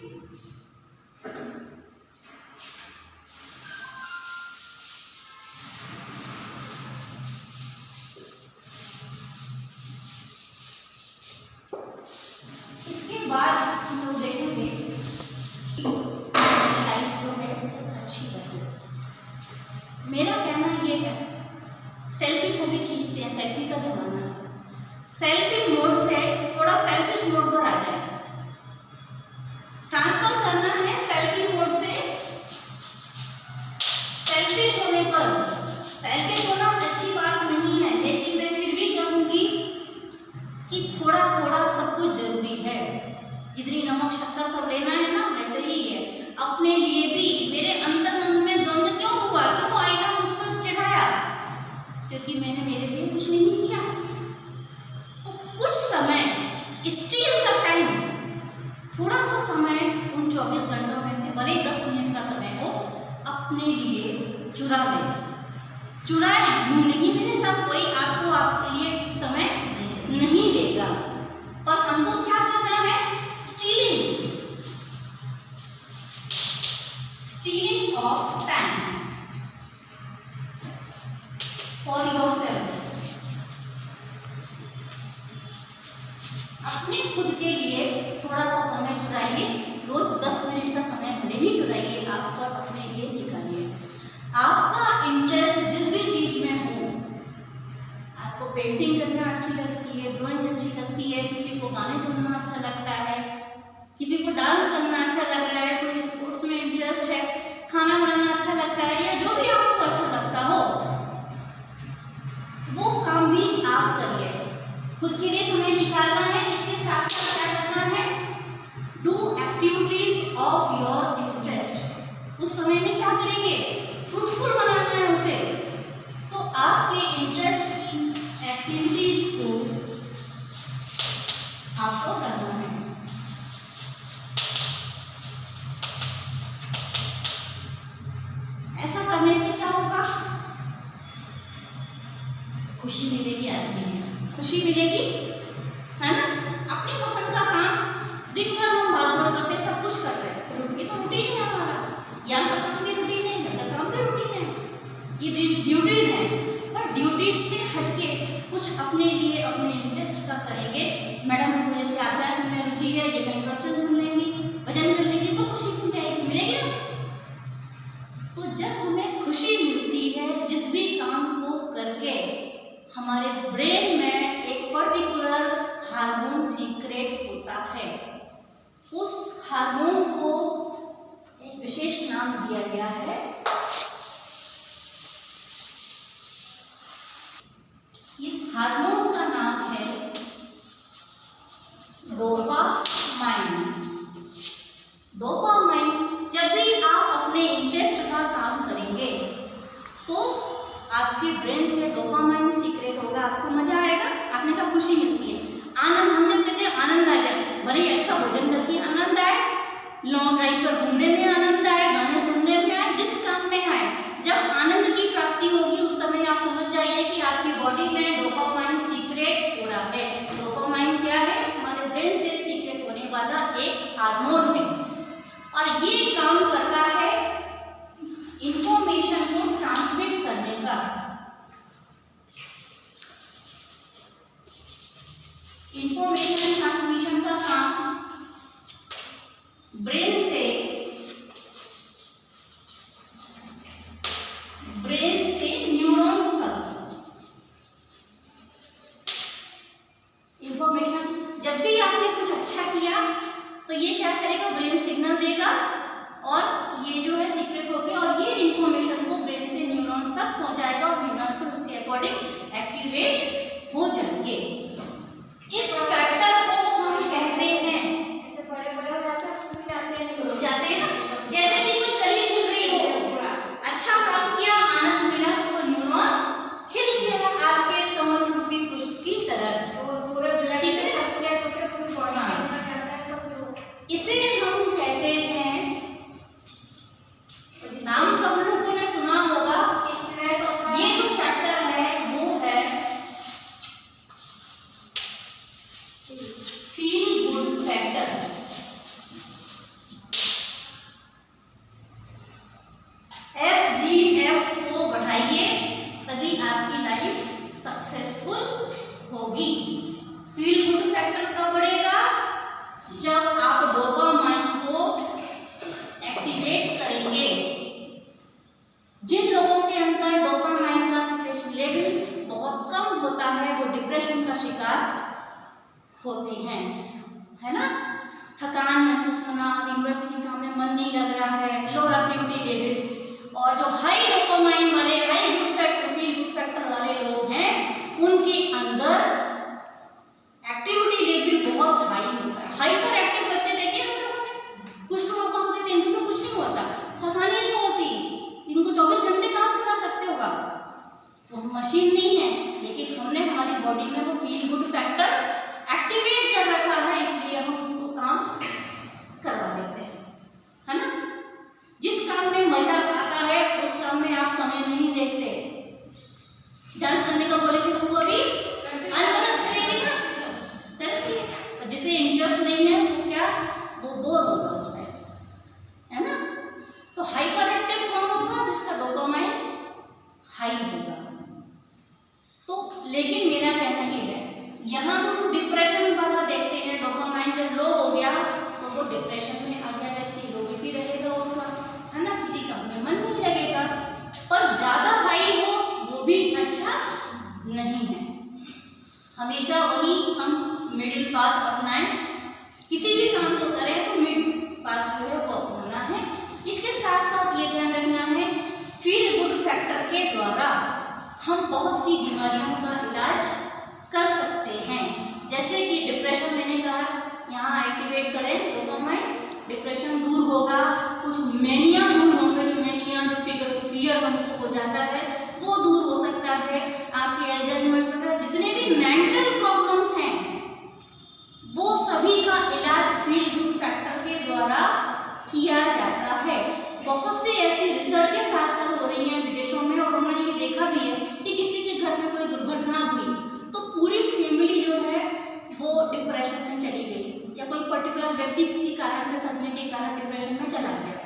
इसके बाद हम लोग देखेंगे लाइफ जो है अच्छी रहे। मेरा कहना ये है सेल्फी सभी खींचते हैं, सेल्फी का जमाना है। सेल्फी मोड से थोड़ा सेल्फिश मोड पर आ जाए, ट्रांसफर करना है सेल्फी मोड से सेल्फिश होने पर। सेल्फिश होना अच्छी बात नहीं है, लेकिन मैं फिर भी कहूंगी कि थोड़ा थोड़ा सब कुछ जरूरी है। जितनी नमक शक्कर सब लेना है ना, वैसे ही है अपने लिए भी। मेरे अंतर्मन में द्वंद क्यों हुआ, क्यों आईना मुझ पर चिढ़ाया? क्योंकि मैंने मेरे लिए कुछ नहीं किया। तो कुछ समय, स्टील द टाइम, थोड़ा सा समय उन 24 घंटों में से भले 10 मिनट का समय हो, अपने लिए चुरा लें। चुराएं, मुंह नहीं मिलेगा, कोई आपको आपके लिए समय नहीं देगा, पर हमको क्या करना है? Stealing of time for yourself. अपने खुद के लिए थोड़ा सा समय चुराइए, रोज 10 मिनट का समय भले ही चुराइए, आप पर अपने लिए निकालिए। आपका इंटरेस्ट जिस भी चीज में हो, आपको पेंटिंग करना अच्छी लगती है, ड्राइंग अच्छी लगती है, किसी को गाने सुनना अच्छा लगता है, किसी को डांस करना अच्छा लग रहा है, कोई स्पोर्ट्स में इंटरेस्ट है, खाना बनाना अच्छा लगता है, या जो भी आपको अच्छा लगता हो वो काम भी आप करिए। खुद के लिए समय निकालना है। इसके साथ साथ क्या करना है? Do activities of your interest. उस समय में क्या करेंगे? फ्रूटफुल बनाना है उसे। तो आपके इंटरेस्ट की एक्टिविटीज को आपको करना है। ऐसा करने से क्या होगा? खुशी मिलेगी, आदमी को खुशी मिलेगी, है ना? अपनी पसंद का काम दिन भर हम भाग-दौड़ करते, सब कुछ कर रहे हैं, ये तो रूटीन है हमारा। यहाँ का काम भी रूटीन है, घर का काम भी रूटीन है, ये ड्यूटीज हैं। पर ड्यूटीज से हटके कुछ अपने लिए, अपने इंटरेस्ट का करेंगे। मैडम को जैसे आध्यात्म में रुचि है, ये कहीं प्रवचन सुन लेंगी, भजन कर लेंगी, तो खुशी मिल जाएगी, मिलेगी ना? तो जब हमें खुशी मिलती है जिस भी काम को करके, हमारे ब्रेन में एक पर्टिकुलर हार्मोन सीक्रेट होता है। उस हार्मोन को एक विशेष नाम दिया गया है। इस हार्मोन का नाम है डोपामाइन। डोपामाइन, जब भी आप अपने इंटरेस्ट का काम करेंगे तो आपके ब्रेन से डोपामाइन सीक्रेट होगा, आपको मजा आएगा। आपने कहा खुशी मिलती है, आनंद। हम जब कहते हैं आनंद आ जाए, भले ही अच्छा भोजन करके आनंद आए, लॉन्ग ड्राइव पर घूमने में आनंद आए, गाने सुनने में आए, जिस काम में आए, जब आनंद की प्राप्ति होगी उस समय आप समझ जाइए कि आपकी बॉडी में डोपामाइन सीक्रेट हो रहा है। डोपामाइन क्या है? हमारे ब्रेन से सीक्रेट होने वाला एक हार्मोन है, और ये काम करता है इंफॉर्मेशन को ट्रांसमिट करने का। इंफॉर्मेशन ट्रांसमिशन का काम ब्रेन से न्यूरॉन्स तक। इंफॉर्मेशन, जब भी आपने कुछ अच्छा किया तो ये क्या करेगा? ब्रेन सिग्नल देगा, और ये जो है सीक्रेट होगी, और ये इंफॉर्मेशन को ब्रेन से न्यूरॉन्स तक पहुंचाएगा, और न्यूरॉन्स को उसके अकॉर्डिंग एक्टिवेट हो जाएंगे। इस फैक्टर को हम कहते हैं, जैसे बड़े-बड़े हो जाते हैं, फूल जाते हैं, निकल जाते हैं ना। जैसे कि कोई कली खिल रही हो, अच्छा काम किया, आनंद मिला, तो न्यूरॉन खिल गया आपके कमल रूपी पुष्प की तरह। पूरे ब्लड से सर्कुलेट होकर पूरी बॉडी में जाता है। तो इसे हम कहते हैं, नाम सब लोगों ने सुना होगा, स्ट्रेस होता है। ये जो फैक्टर है वो है फील गुड फैक्टर। FGF को बढ़ाइए, तभी आपकी लाइफ सक्सेसफुल होगी। फील गुड फैक्टर कब बढ़ेगा? जब आप डोपामाइन को एक्टिवेट करेंगे। जिन लोगों के अंदर डोपामाइन का सीक्रेशन लेवल डिप्रेशन का शिकार होते हैं, है ना। थकान महसूस होना, दिन भर किसी काम में मन नहीं लग रहा है, लो एक्टिविटी लेवल, और जो हाई डोपामाइन वाले, high good factor, feel good factor वाले लोग हैं, उनके अंदर एक्टिविटी लेवल बहुत हाई होता है। हाइपर एक्टिव बच्चे देखे हम लोगों ने, कुछ लोगों को हम कहते हैं इनको तो कुछ नहीं होता, थकान ही नहीं होती, इनको 24 घंटे काम करा सकते होगा, तो मशीन नहीं है, लेकिन हमने हमारी बॉडी में वो फील गुड फैक्टर एक्टिवेट कर रखा है, इसलिए हम उसको काम करवा देते हैं, है ना। जिस काम में मजा आता है उस काम में आप समय नहीं देखते। डांस करने का बोलेंगे सबको, अभी अनवरत करेंगे ना, करेंगे, जिसे इंटरेस्ट नहीं है तो क्या, वो बोर होगा उसमें, है ना। तो हाइपर एक्टिव कौन होगा, जिसका डोपामाइन हाई होगा। तो लेकिन मेरा कहना ये है, यहाँ तो डिप्रेशन वाला देखते हैं, डोपामाइन जब लो हो गया तो वो डिप्रेशन में आ गया व्यक्ति, लो भी रहेगा उसका, है ना, किसी काम में मन नहीं लगेगा। पर ज्यादा हाई हो वो भी अच्छा नहीं है, हमेशा वही हम मिडिल पाथ अपनाएं, किसी भी काम को करें तो मिडिल पाथ जो है वो अपनाना है। इसके साथ साथ ये ध्यान रखना है, फील गुड फैक्टर के द्वारा हम बहुत सी बीमारियों का इलाज कर सकते हैं, जैसे कि डिप्रेशन, मैंने कहा यहाँ एक्टिवेट करें डोपामाइन, डिप्रेशन दूर होगा, कुछ मेनिया दूर होंगे, जो मेनिया जो फियर हमको हो जाता है वो दूर हो सकता है, आपके एल्जाइमर्स वगैरह जितने भी मेंटल प्रॉब्लम्स हैं वो सभी का इलाज फील गुड फैक्टर के द्वारा किया जाता है। बहुत सी ऐसी रिसर्चेस आजकल हो रही हैं विदेशों में, और उन्होंने ये देखा भी है कि किसी के घर में कोई दुर्घटना हुई तो पूरी फैमिली जो है वो डिप्रेशन में चली गई, या कोई पर्टिकुलर व्यक्ति किसी कारण से, सदमे के कारण डिप्रेशन में चला गया,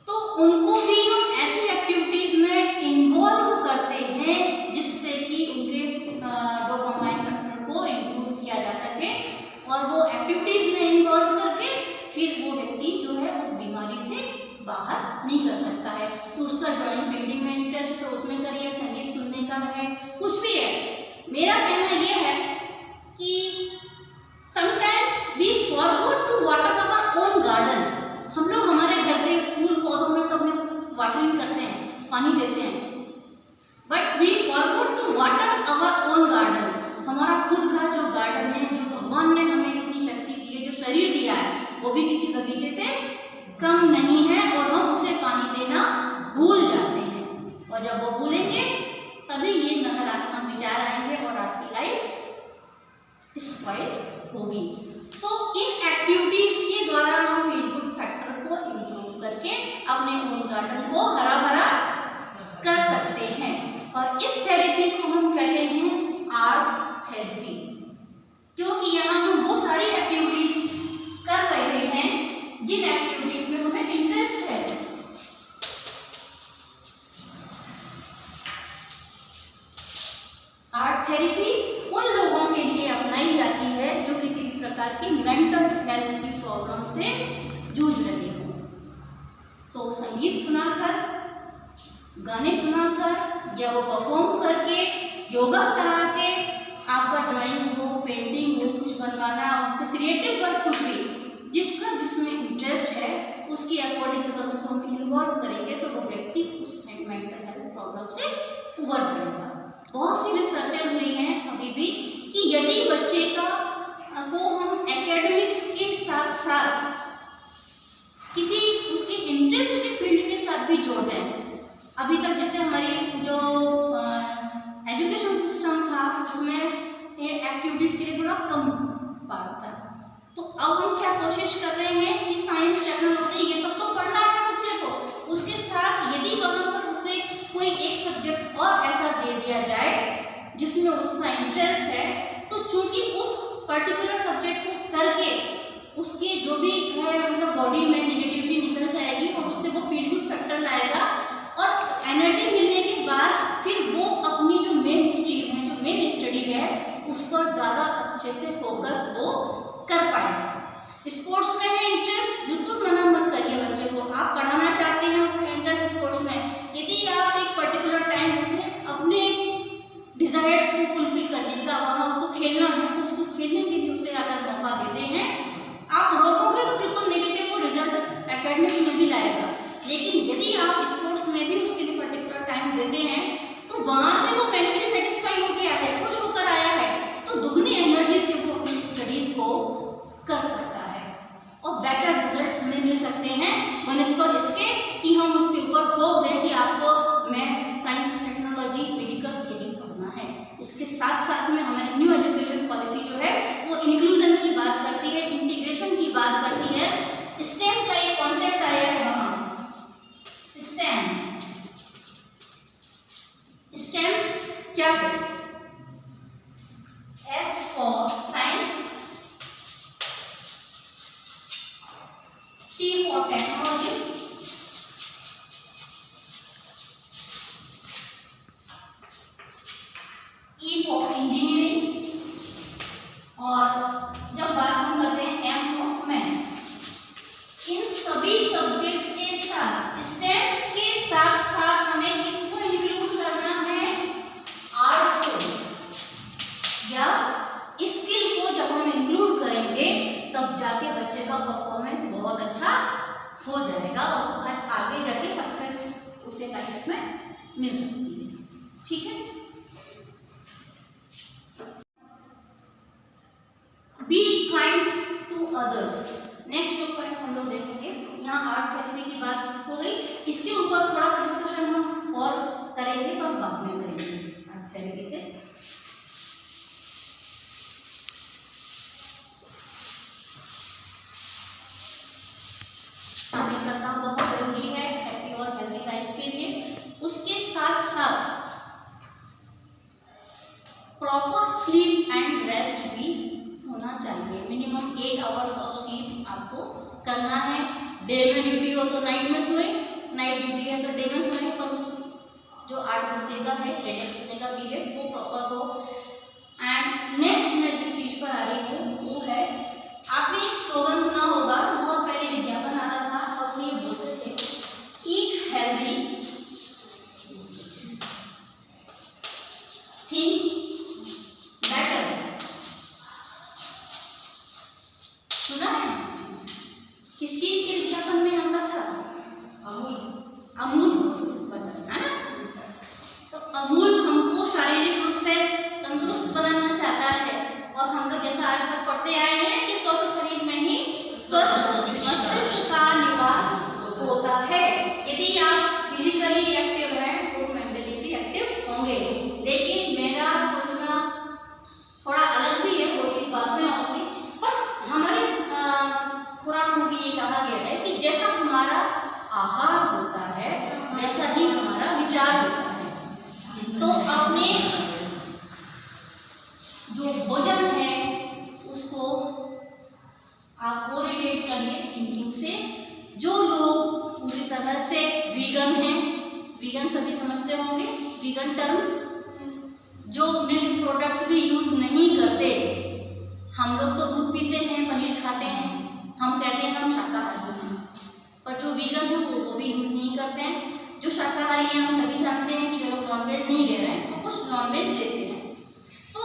तो उनको भी हम ऐसी एक्टिविटीज में इन्वॉल्व करते हैं जिससे कि उनके डोपामाइन फैक्टर को इम्प्रूव किया जा सके, और वो एक्टिविटीज में इन्वॉल्व करके फिर वो व्यक्ति जो है उस बीमारी से बाहर निकल सकता है। तो उसका ड्राइंग पेंटिंग में इंटरेस्ट है तो उसमें करिए, संगीत सुनने का है, कुछ भी है। मेरा कहना यह है कि sometimes we forgot to water our own garden. हम लोग हमारे घर के फूल पौधों में सब में वाटरिंग करते हैं, पानी देते हैं, but we forgot to water our own garden. हमारा खुद का जो गार्डन है, जो भगवान ने हमें इतनी शक्ति दी है, जो शरीर दिया है, वो भी किसी बगीचे से कम नहीं है, और हम उसे पानी देना भूल जाते हैं, और जब वो भूलेंगे तभी ये नकारात्मक विचार आएंगे और आपकी लाइफ स्पॉइल होगी। तो इन एक्टिविटीज के द्वारा हम फील गुड फैक्टर को इम्प्रूव करके अपने ओन गार्डन को हरा भरा कर सकते हैं, और इस थेरेपी को हम कहते हैं आर्ट थेरेपी, क्योंकि यहाँ हम वो सारी एक्टिविटीज कर रहे हैं जिन एक्टिविटीज में हमें इंटरेस्ट है। आर्ट थेरेपी उन लोगों के लिए अपनाई जाती है जो किसी भी प्रकार की मेंटल हेल्थ की प्रॉब्लम से जूझ रहे हो। तो संगीत सुनाकर, गाने सुनाकर, या वो परफॉर्म करके, योगा करा के, आपका ड्राइंग हो, पेंटिंग हो, कुछ बनवाना, उससे क्रिएटिव वर्क, कुछ भी जिसका जिसमें इंटरेस्ट है उसकी अकॉर्डिंग अगर उसको हम इन्वॉल्व करेंगे तो वो व्यक्ति उस मेंटल हेल्थ प्रॉब्लम से उबर जाएगा। बहुत सी रिसर्चेस हुई हैं अभी भी कि यदि बच्चे को हम एकेडमिक्स के साथ साथ किसी उसके इंटरेस्ट के फील्ड के साथ भी जोड़ दें, अभी तक जैसे हमारी जो एजुकेशन सिस्टम था उसमें एक्टिविटीज के लिए थोड़ा कम पार्ट था, तो अब हम क्या कोशिश कर रहे हैं कि साइंस, टेक्नोलॉजी, ये सब तो पढ़ना है बच्चे को, उसके साथ यदि वहाँ पर उसे कोई एक सब्जेक्ट और ऐसा दे दिया जाए जिसमें उसका इंटरेस्ट है, तो चूंकि उस पर्टिकुलर सब्जेक्ट को करके उसके जो भी है मतलब बॉडी में निगेटिविटी निकल जाएगी और उससे वो फील गुड फैक्टर लाएगा, और एनर्जी मिलने के बाद फिर वो अपनी जो मेन स्ट्रीम है, जो मेन स्टडी है, उस पर ज़्यादा अच्छे से फोकस वो कर पाएगा। स्पोर्ट्स में है इंटरेस्ट, बिल्कुल मना मत करिए बच्चे को। आप पढ़ाना चाहते हैं, उसका इंटरेस्ट स्पोर्ट्स में, यदि आप एक पर्टिकुलर टाइम उसे अपने डिजायर्स को फुलफिल करने लिमिट्स में भी लाएगा। लेकिन यदि आप स्पोर्ट्स में भी उसके लिए पर्टिकुलर टाइम देते हैं तो वहाँ से वो मेंटली सेटिस्फाई हो गया है, खुश होकर आया है, तो दुगनी एनर्जी से वो अपनी स्टडीज को कर सकता है और बेटर रिजल्ट्स हमें मिल सकते हैं बनस्पत इसके कि हम उसके ऊपर थोप दें कि आपको मैथ, साइंस, टेक्नोलॉजी, मेडिकल यही पढ़ना है। इसके साथ साथ में हमारी न्यू एजुकेशन पॉलिसी जो है वो इंक्लूजन की बात करती है, इंटीग्रेशन की बात करती है। स्टेम का ये कॉन्सेप्ट आया है वहाँ, स्टेम। स्टेम क्या है? S for science, T for technology, E for engineering और जब बात हम करते हैं M फॉर मैथ्स। इन सभी सब्जेक्ट के साथ, स्टेम्स के साथ साथ हमें किसको इंक्लूड करना है? आर्ट को या स्किल को। जब हम इंक्लूड करेंगे तब जाके बच्चे का परफॉर्मेंस बहुत अच्छा हो जाएगा और आगे जाके सक्सेस उसे लाइफ में मिल सकती है। ठीक है। Be kind to others, next जो पॉइंट हम लोग देखेंगे। यहाँ आर्ट थेरेपी की बात हो गई, इसके ऊपर थोड़ा सा डिस्कशन हम और करेंगे पर बाद में करेंगे। आर्ट थेरेपी के शामिल करना बहुत जरूरी है हैप्पी और हेल्दी लाइफ के लिए। उसके साथ साथ प्रॉपर स्लीप एंड रेस्ट भी होना चाहिए। मिनिमम 8 आवर्स ऑफ स्लीप आपको करना है। डे में ड्यूटी हो तो नाइट में सोए, नाइट ड्यूटी है तो डे में सोए, पर उस जो 8 घंटे का है रिलैक्स करने का पीरियड वो प्रॉपर हो। एंड नेक्स्ट मैं जिस चीज़ पर आ रही हूँ वो है, आपने एक स्लोगन सुना होगा, बहुत पहले विज्ञापन आता था और ये बोलते थे ईट हेल्दी, थिंक बेटर। सुना है? किस चीज के विज्ञापन में आता था? अमूल बटर, है ना? तो अमूल हमको शारीरिक रूप से तंदुरुस्त बनाना चाहता है और हम लोग जैसा आज तक पढ़ते आए हैं कि स्वस्थ शरीर में ही स्वस्थ मस्तिष्क का निवास होता है। यदि आप फिजिकली एक्टिव हैं तो मेंटली भी एक्टिव होंगे। लेकिन मेरा सोचना थोड़ा अलग भी है, वो चीज बाद में आऊंगी। पर हमारे पुराणों में भी ये कहा गया है कि जैसा हमारा आहार होता है वैसा ही हमारा विचार होता है। तो अपने जो भोजन है उसको आप कोरिलेट करिए थिंकिंग से। जो लोग पूरी तरह से वीगन हैं, वीगन सभी समझते होंगे वीगन टर्म, जो मिल्क प्रोडक्ट्स भी यूज नहीं करते। हम लोग तो दूध पीते हैं, पनीर खाते हैं, हम कहते हैं हम शाकाहारी हैं, पर जो वीगन है वो भी यूज नहीं करते हैं। जो शाकाहारी हैं हम सभी जानते हैं कि जो लोग नॉनवेज नहीं ले रहे हैं वो कुछ नॉनवेज लेते हैं। तो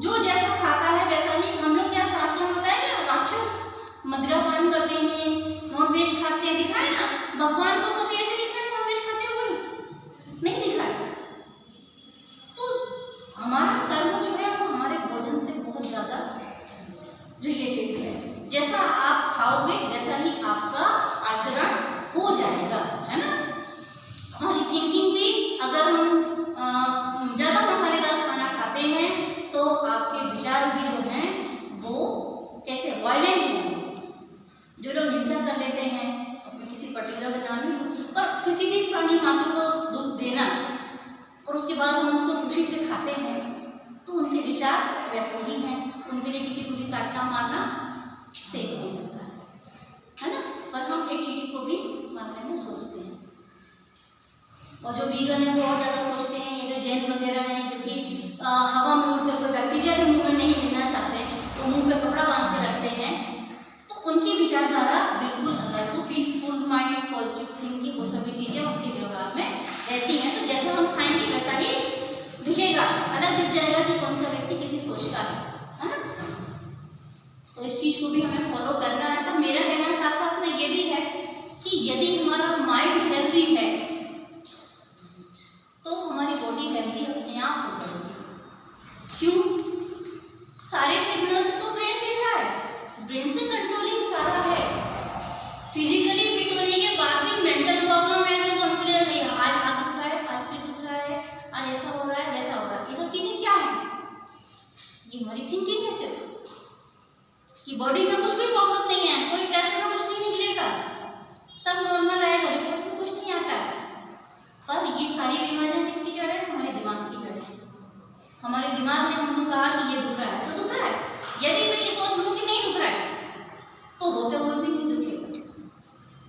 जो जैसा खाता है वैसा ही हम लोग, क्या शास्त्रों में बताया क्या? राक्षस मदिरा पान करते हैं, नॉनवेज खाते हैं, दिखाए ना? भगवान को कभी ऐसे दिखाए नॉनवेज खाते हुए? नहीं दिखाए। तो हमारा कर्म जो है वो हमारे भोजन से बहुत ज्यादा रिलेटेड है। जैसा आप खाओगे वैसा ही आपका आचरण हो जाएगा, है ना? हमारी थिंकिंग भी, अगर हम ज़्यादा मसालेदार खाना खाते हैं तो आपके विचार भी जो हैं वो कैसे वायलेंट होंगे। जो लोग हिंसा कर लेते हैं, मैं किसी पर्टिकुलर का नाम नहीं लूँ, पर किसी भी प्राणी मात्र को दुख देना और उसके बाद हम उसको खुशी से खाते हैं तो उनके विचार वैसे ही हैं। उनके लिए किसी को भी काटना मारना सही हो सकता है ना? पर हम एक चीज को भी मामले में सोचते हैं। और जो वीगन है वो और ज़्यादा सोचते हैं। ये जो जैन वगैरह हैं जो कि हवा में उड़ते हुए बैक्टीरिया के मुंह में नहीं लेना चाहते हैं, वो मुंह पे कपड़ा बांध के रखते हैं, तो उनकी विचारधारा बिल्कुल अलग। तो पीसफुल माइंड, पॉजिटिव थिंकिंग, वो सभी चीज़ें उनके व्यवहार में रहती हैं। तो जैसा हम खाएंगे वैसा ही दिखेगा, अलग दिख जाएगा कि कौन सा व्यक्ति किसी सोच का है ना? तो इस चीज़ को भी हमें फॉलो करना है। पर मेरा कहना साथ साथ में ये भी है कि कि यदि हमारा माइंड हेल्दी है तो हमारी बॉडी हेल्दी अपने आप हो जाएगी। क्यों? सारे सिग्नल्स तो ब्रेन दे रहा है, ब्रेन से कंट्रोलिंग सारा है। फिजिकली फिट होने के बाद भी मेंटल प्रॉब्लम है तो कौन बोले आज हाथ दुख रहा है, आज सिर दुख रहा है, आज ऐसा हो रहा है, वैसा हो रहा है। ये सब चीजें क्या है? ये हमारी थिंकिंग है सिर्फ, कि बॉडी में कुछ भी प्रॉब्लम नहीं है, कोई टेस्ट में कुछ नहीं निकलेगा, सब नॉर्मल आएगा, रिपोर्ट्स में कुछ नहीं आता है। पर ये सारी बीमारियां किसकी जड़ है? हमारे दिमाग की जड़ है। हमारे दिमाग ने हमको कहा कि ये दुख रहा है तो दुख रहा है। यदि मैं ये सोच लूं कि नहीं दुख रहा है तो होते हुए भी नहीं दुखेगा।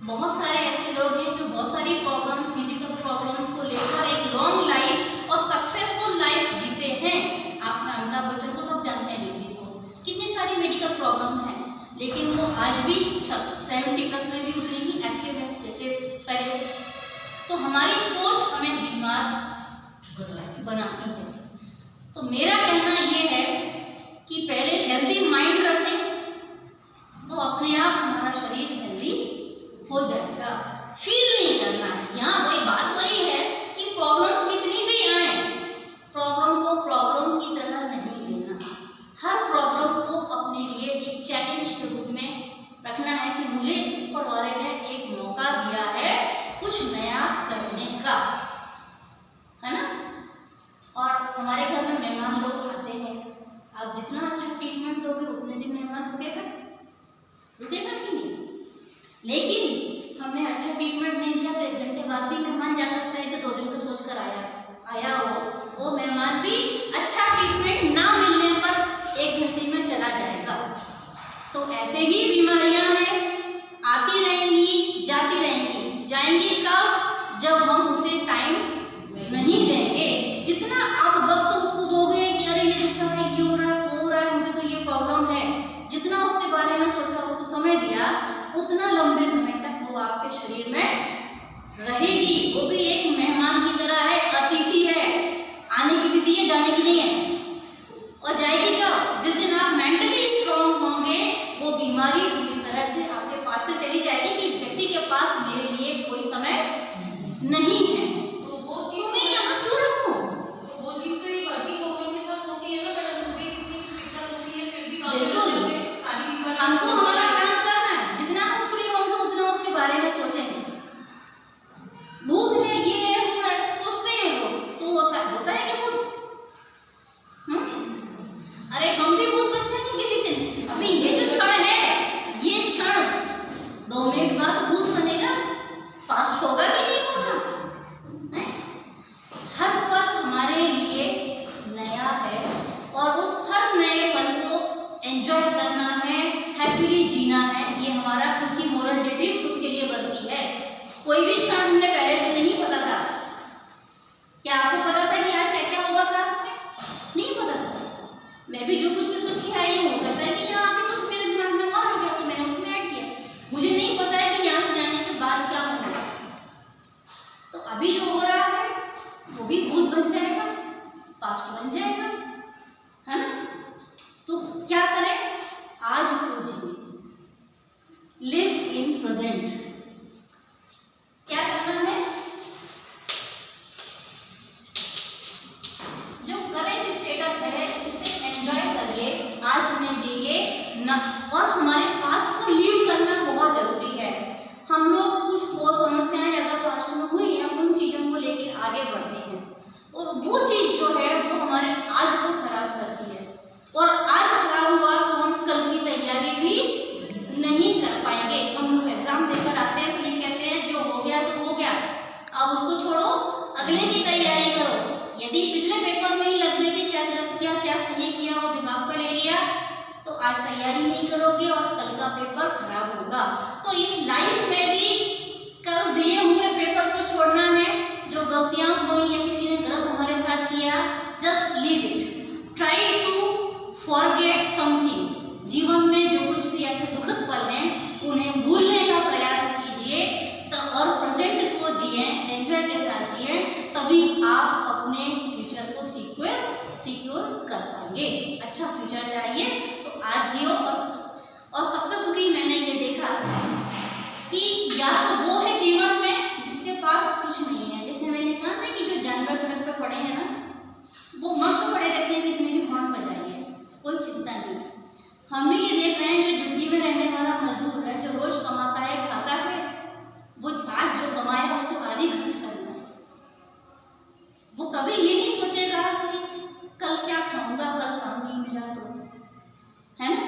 बहुत सारे ऐसे लोग हैं जो बहुत सारी प्रॉब्लम्स, फिजिकल प्रॉब्लम्स को लेकर एक लॉन्ग लाइफ और सक्सेसफुल लाइफ जीते हैं। आप अमिताभ बच्चन को सब जानते हैं, दीदी को कितनी सारी मेडिकल प्रॉब्लम्स हैं, लेकिन वो आज भी 70+ में भी उतनी ही एक्टिव है जैसे पहले। तो हमारी सोच हमें बीमार बनाती है। तो मेरा कहना ये है कि पहले हेल्दी माइंड रखें तो अपने आप हमारा शरीर हेल्दी हो जाएगा। फील नहीं करना है। यहाँ वही बात वही है कि प्रॉब्लम्स कितनी भी आए, प्रॉब्लम को प्रॉब्लम की तरह नहीं लेना। हर प्रॉब्लम को अपने लिए एक चैलेंज के रूप में रखना है कि मुझे ऊपर वाले ने एक मौका दिया है कुछ नया करने का, है ना। और हमारे घर में मेहमान लोग आते हैं, आप जितना अच्छा ट्रीटमेंट दोगे उतने दिन मेहमान रुकेगा कि नहीं? लेकिन हमने अच्छा ट्रीटमेंट नहीं दिया तो 1 घंटे बाद भी मेहमान जा सकता है, जो 2 दिन को सोचकर आया हो, वो मेहमान भी अच्छा ट्रीटमेंट ना मिलने पर 1 घंटे में चला जाएगा। तो ऐसे ही बीमारियां हैं, आती रहेंगी, जाती रहेंगी। जाएंगी कब? जब हम उसे टाइम नहीं देंगे। जितना आप वक्त उसको दोगे कि अरे ये दुख रहा है, ये हो रहा है, वो हो रहा है, मुझे तो ये प्रॉब्लम है, जितना उसके बारे में सोचा, उसको समय दिया, उतना लंबे समय तक वो आपके शरीर में रहेगी। वो भी एक मेहमान की तरह है, अतिथि है, आने की तिथि है, जाने की नहीं है। और जाएगी कब? जिस दिन आप मेंटली स्ट्रांग होंगे, वो बीमारी पूरी तरह से आपके पास से चली जाएगी कि इस व्यक्ति के पास मेरे लिए कोई समय नहीं है। तो वो चीज मैं यहाँ क्यों रखूं? तो वो चीज तो एक वर्किंग वुमन के साथ होती है ना मैडम, सुबह इतनी दिक्कत होती है फिर भी काम करते हैं, सारी बीमारी हमको हमारा काम करना है। जितना हम फ्री होंगे उतना उसके बारे में सोचेंगे। भूत है, ये है, वो है, सोचते हैं लोग, तो होता है क्या भूत? अरे हम भी भूत बन जाएंगे किसी दिन। अभी ये जो क्षण है, ये क्षण 2 मिनट बाद भूत बनेगा, पास्ट होगा कि नहीं होगा? हर पल हमारे लिए नया है और उस हर नए पल को एंजॉय करना है, हैप्पीली जीना है। ये हमारा खुद की मोरल ड्यूटी खुद के लिए बनती है। कोई भी क्षण हमने पहले से नहीं पता था। क्या आपको पता था कि आज क्या क्या होगा क्लास में? नहीं पता था। मैं भी जो कुछ भी सोच के आई हूँ, हो सकता है कि यहाँ आके कुछ मेरे दिमाग में और आ गया तो मैंने उसमें ऐड किया। मुझे नहीं पता है कि यहाँ से जाने के बाद क्या होगा। तो अभी जो हो रहा है वो भी भूत बन जाएगा, पास्ट बन जाएगा, है ना। तो क्या करें? आज को जिए, लिव इन प्रेजेंट। क्या करना है? जो करंट स्टेटस है उसे एंजॉय करिए, आज में जिए न। और हमारे पास्ट को लीव करना बहुत जरूरी है। हम लोग कुछ वो समस्याएं अगर पास्ट में हुई है, उन चीजों को लेके आगे बढ़ते हैं और वो चीज जो है वो हमारे आज को खराब करती है। और आज खराब हुआ तो हम कल की तैयारी भी नहीं कर पाएंगे। हम लोग एग्जाम देकर आते हैं तो ये कहते हैं जो हो गया सो हो गया, अब उसको छोड़ो, अगले की तैयारी करो। यदि पिछले पेपर में ही लग गए कि क्या गलत किया, क्या सही किया, वो दिमाग पर ले लिया, तो आज तैयारी नहीं करोगे और कल का पेपर खराब होगा। तो इस लाइफ में भी कल दिए हुए पेपर को छोड़ना है। जो गलतियां हुई या किसी ने गलत हमारे साथ किया, just leave it, try to forget something. जीवन में जो कुछ भी ऐसे दुखद पल हैं उन्हें भूलने का प्रयास कीजिए तो और प्रेजेंट को जिए, एंजॉय के साथ जिए, तभी आप अपने फ्यूचर को सिक्योर कर पाएंगे। अच्छा फ्यूचर चाहिए तो आज जियो। और सबसे सुखी मैंने ये देखा कि या तो वो है जीवन में जिसके पास कुछ नहीं है, जैसे मैंने कहा ना कि जो जानवर सड़क पे पड़े हैं ना, वो मस्त पड़े रहते हैं, कितने भी हॉर्न बजाइए, कोई चिंता नहीं। हमने ये देख रहे हैं जो झुग्गी में रहने वाला मजदूर है, जो रोज कमाता है खाता है, वो आज जो कमाया उसको आज ही खर्च करना है। वो कभी ये नहीं सोचेगा कि कल क्या खाऊंगा, कल काम नहीं मिला तो, है ना।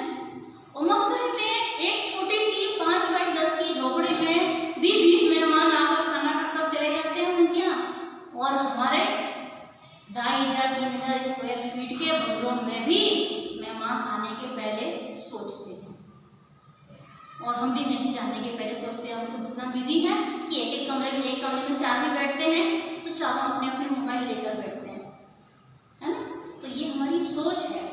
वो मस्त रहते हैं। एक छोटी सी 5 बाई 10 की झोपड़ी में भी 20 मेहमान आकर खाना खाकर चले जाते हैं उनके यहाँ, और हमारे 2500-3000 स्क्वायर फीट के बंगलों में भी मेहमान आने के पहले सोचते हैं, और हम भी कहीं जाने के पहले सोचते हैं। हम तो इतना बिजी हैं कि एक कमरे में 4 भी बैठते हैं तो चारों अपने अपने मोबाइल लेकर बैठते हैं, है ना। तो ये हमारी सोच है।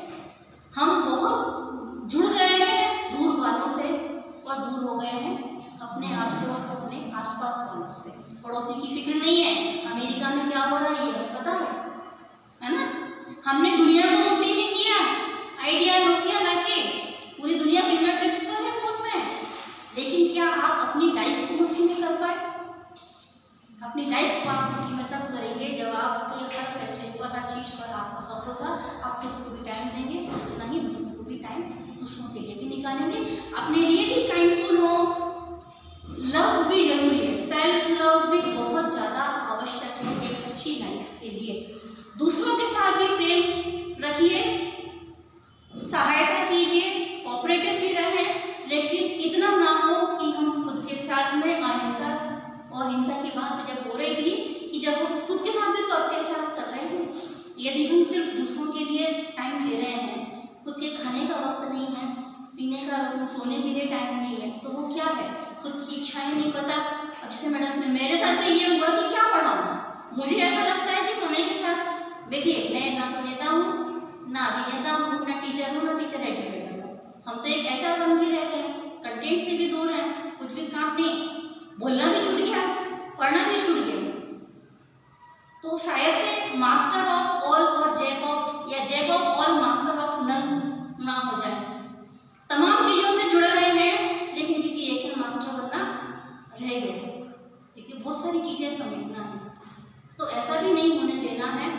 हम बहुत जुड़ गए हैं दूर वालों से और दूर हो गए हैं अपने आप से और अपने आसपास वालों से। पड़ोसी की फिक्र नहीं है, अमेरिका में क्या हो रहा है ये हमें पता है ना। हमने दुनिया को मुट्ठी में किया, आइडिया नोकिया लाके पूरी दुनिया फिंगर टिप्स पर है फोन में, लेकिन क्या आप अपनी लाइफ को मुट्ठी में कर पाए? अपनी लाइफ को आप मुट्ठी में तब करेंगे जब आपके हर फैसले पर, हर चीज़ पर आपका हक होगा। आप खुद को भी टाइम देंगे, उतना ही दूसरों को भी टाइम, दूसरों के लिए भी निकालेंगे, अपने लिए भी काइंडफुल हो। लव भी जरूरी है, सेल्फ लव भी बहुत ज़्यादा आवश्यक है एक अच्छी लाइफ के लिए। दूसरों के साथ भी प्रेम रखिए, सहायता कीजिए, कोऑपरेटिव भी रहें, लेकिन इतना ना हो कि हम खुद के साथ में अहिंसा, और हिंसा की बात जब हो रही थी कि जब हम खुद के साथ भी तो अत्याचार कर रहे हैं। यदि हम सिर्फ दूसरों के लिए टाइम दे रहे हैं, खुद के खाने का वक्त नहीं है, पीने का, सोने के लिए टाइम नहीं है, तो वो क्या है? खुद की इच्छाएं नहीं पता। अब जैसे मैडम मेरे साथ तो ये हुआ कि क्या पढ़ाऊँ, मुझे ऐसा लगता है कि समय के साथ, देखिए मैं ना तो नेता हूँ, ना अभिनेता हूँ, ना टीचर हूँ, ना टीचर एजुकेटर हूँ। हम तो एक HR बन के रह गए, कंटेंट से भी दूर हैं, कुछ भी काम नहीं, बोलना भी छूट गया, पढ़ना भी छूट गया। तो शायद से मास्टर ऑफ ऑल और जैक ऑफ, या jack of all master of none ना हो जाए। तमाम चीज़ों से जुड़े रहे हैं लेकिन किसी एक में मास्टर बनना रह गए, क्योंकि बहुत सारी चीज़ें समेटना है। तो ऐसा भी नहीं होने देना है।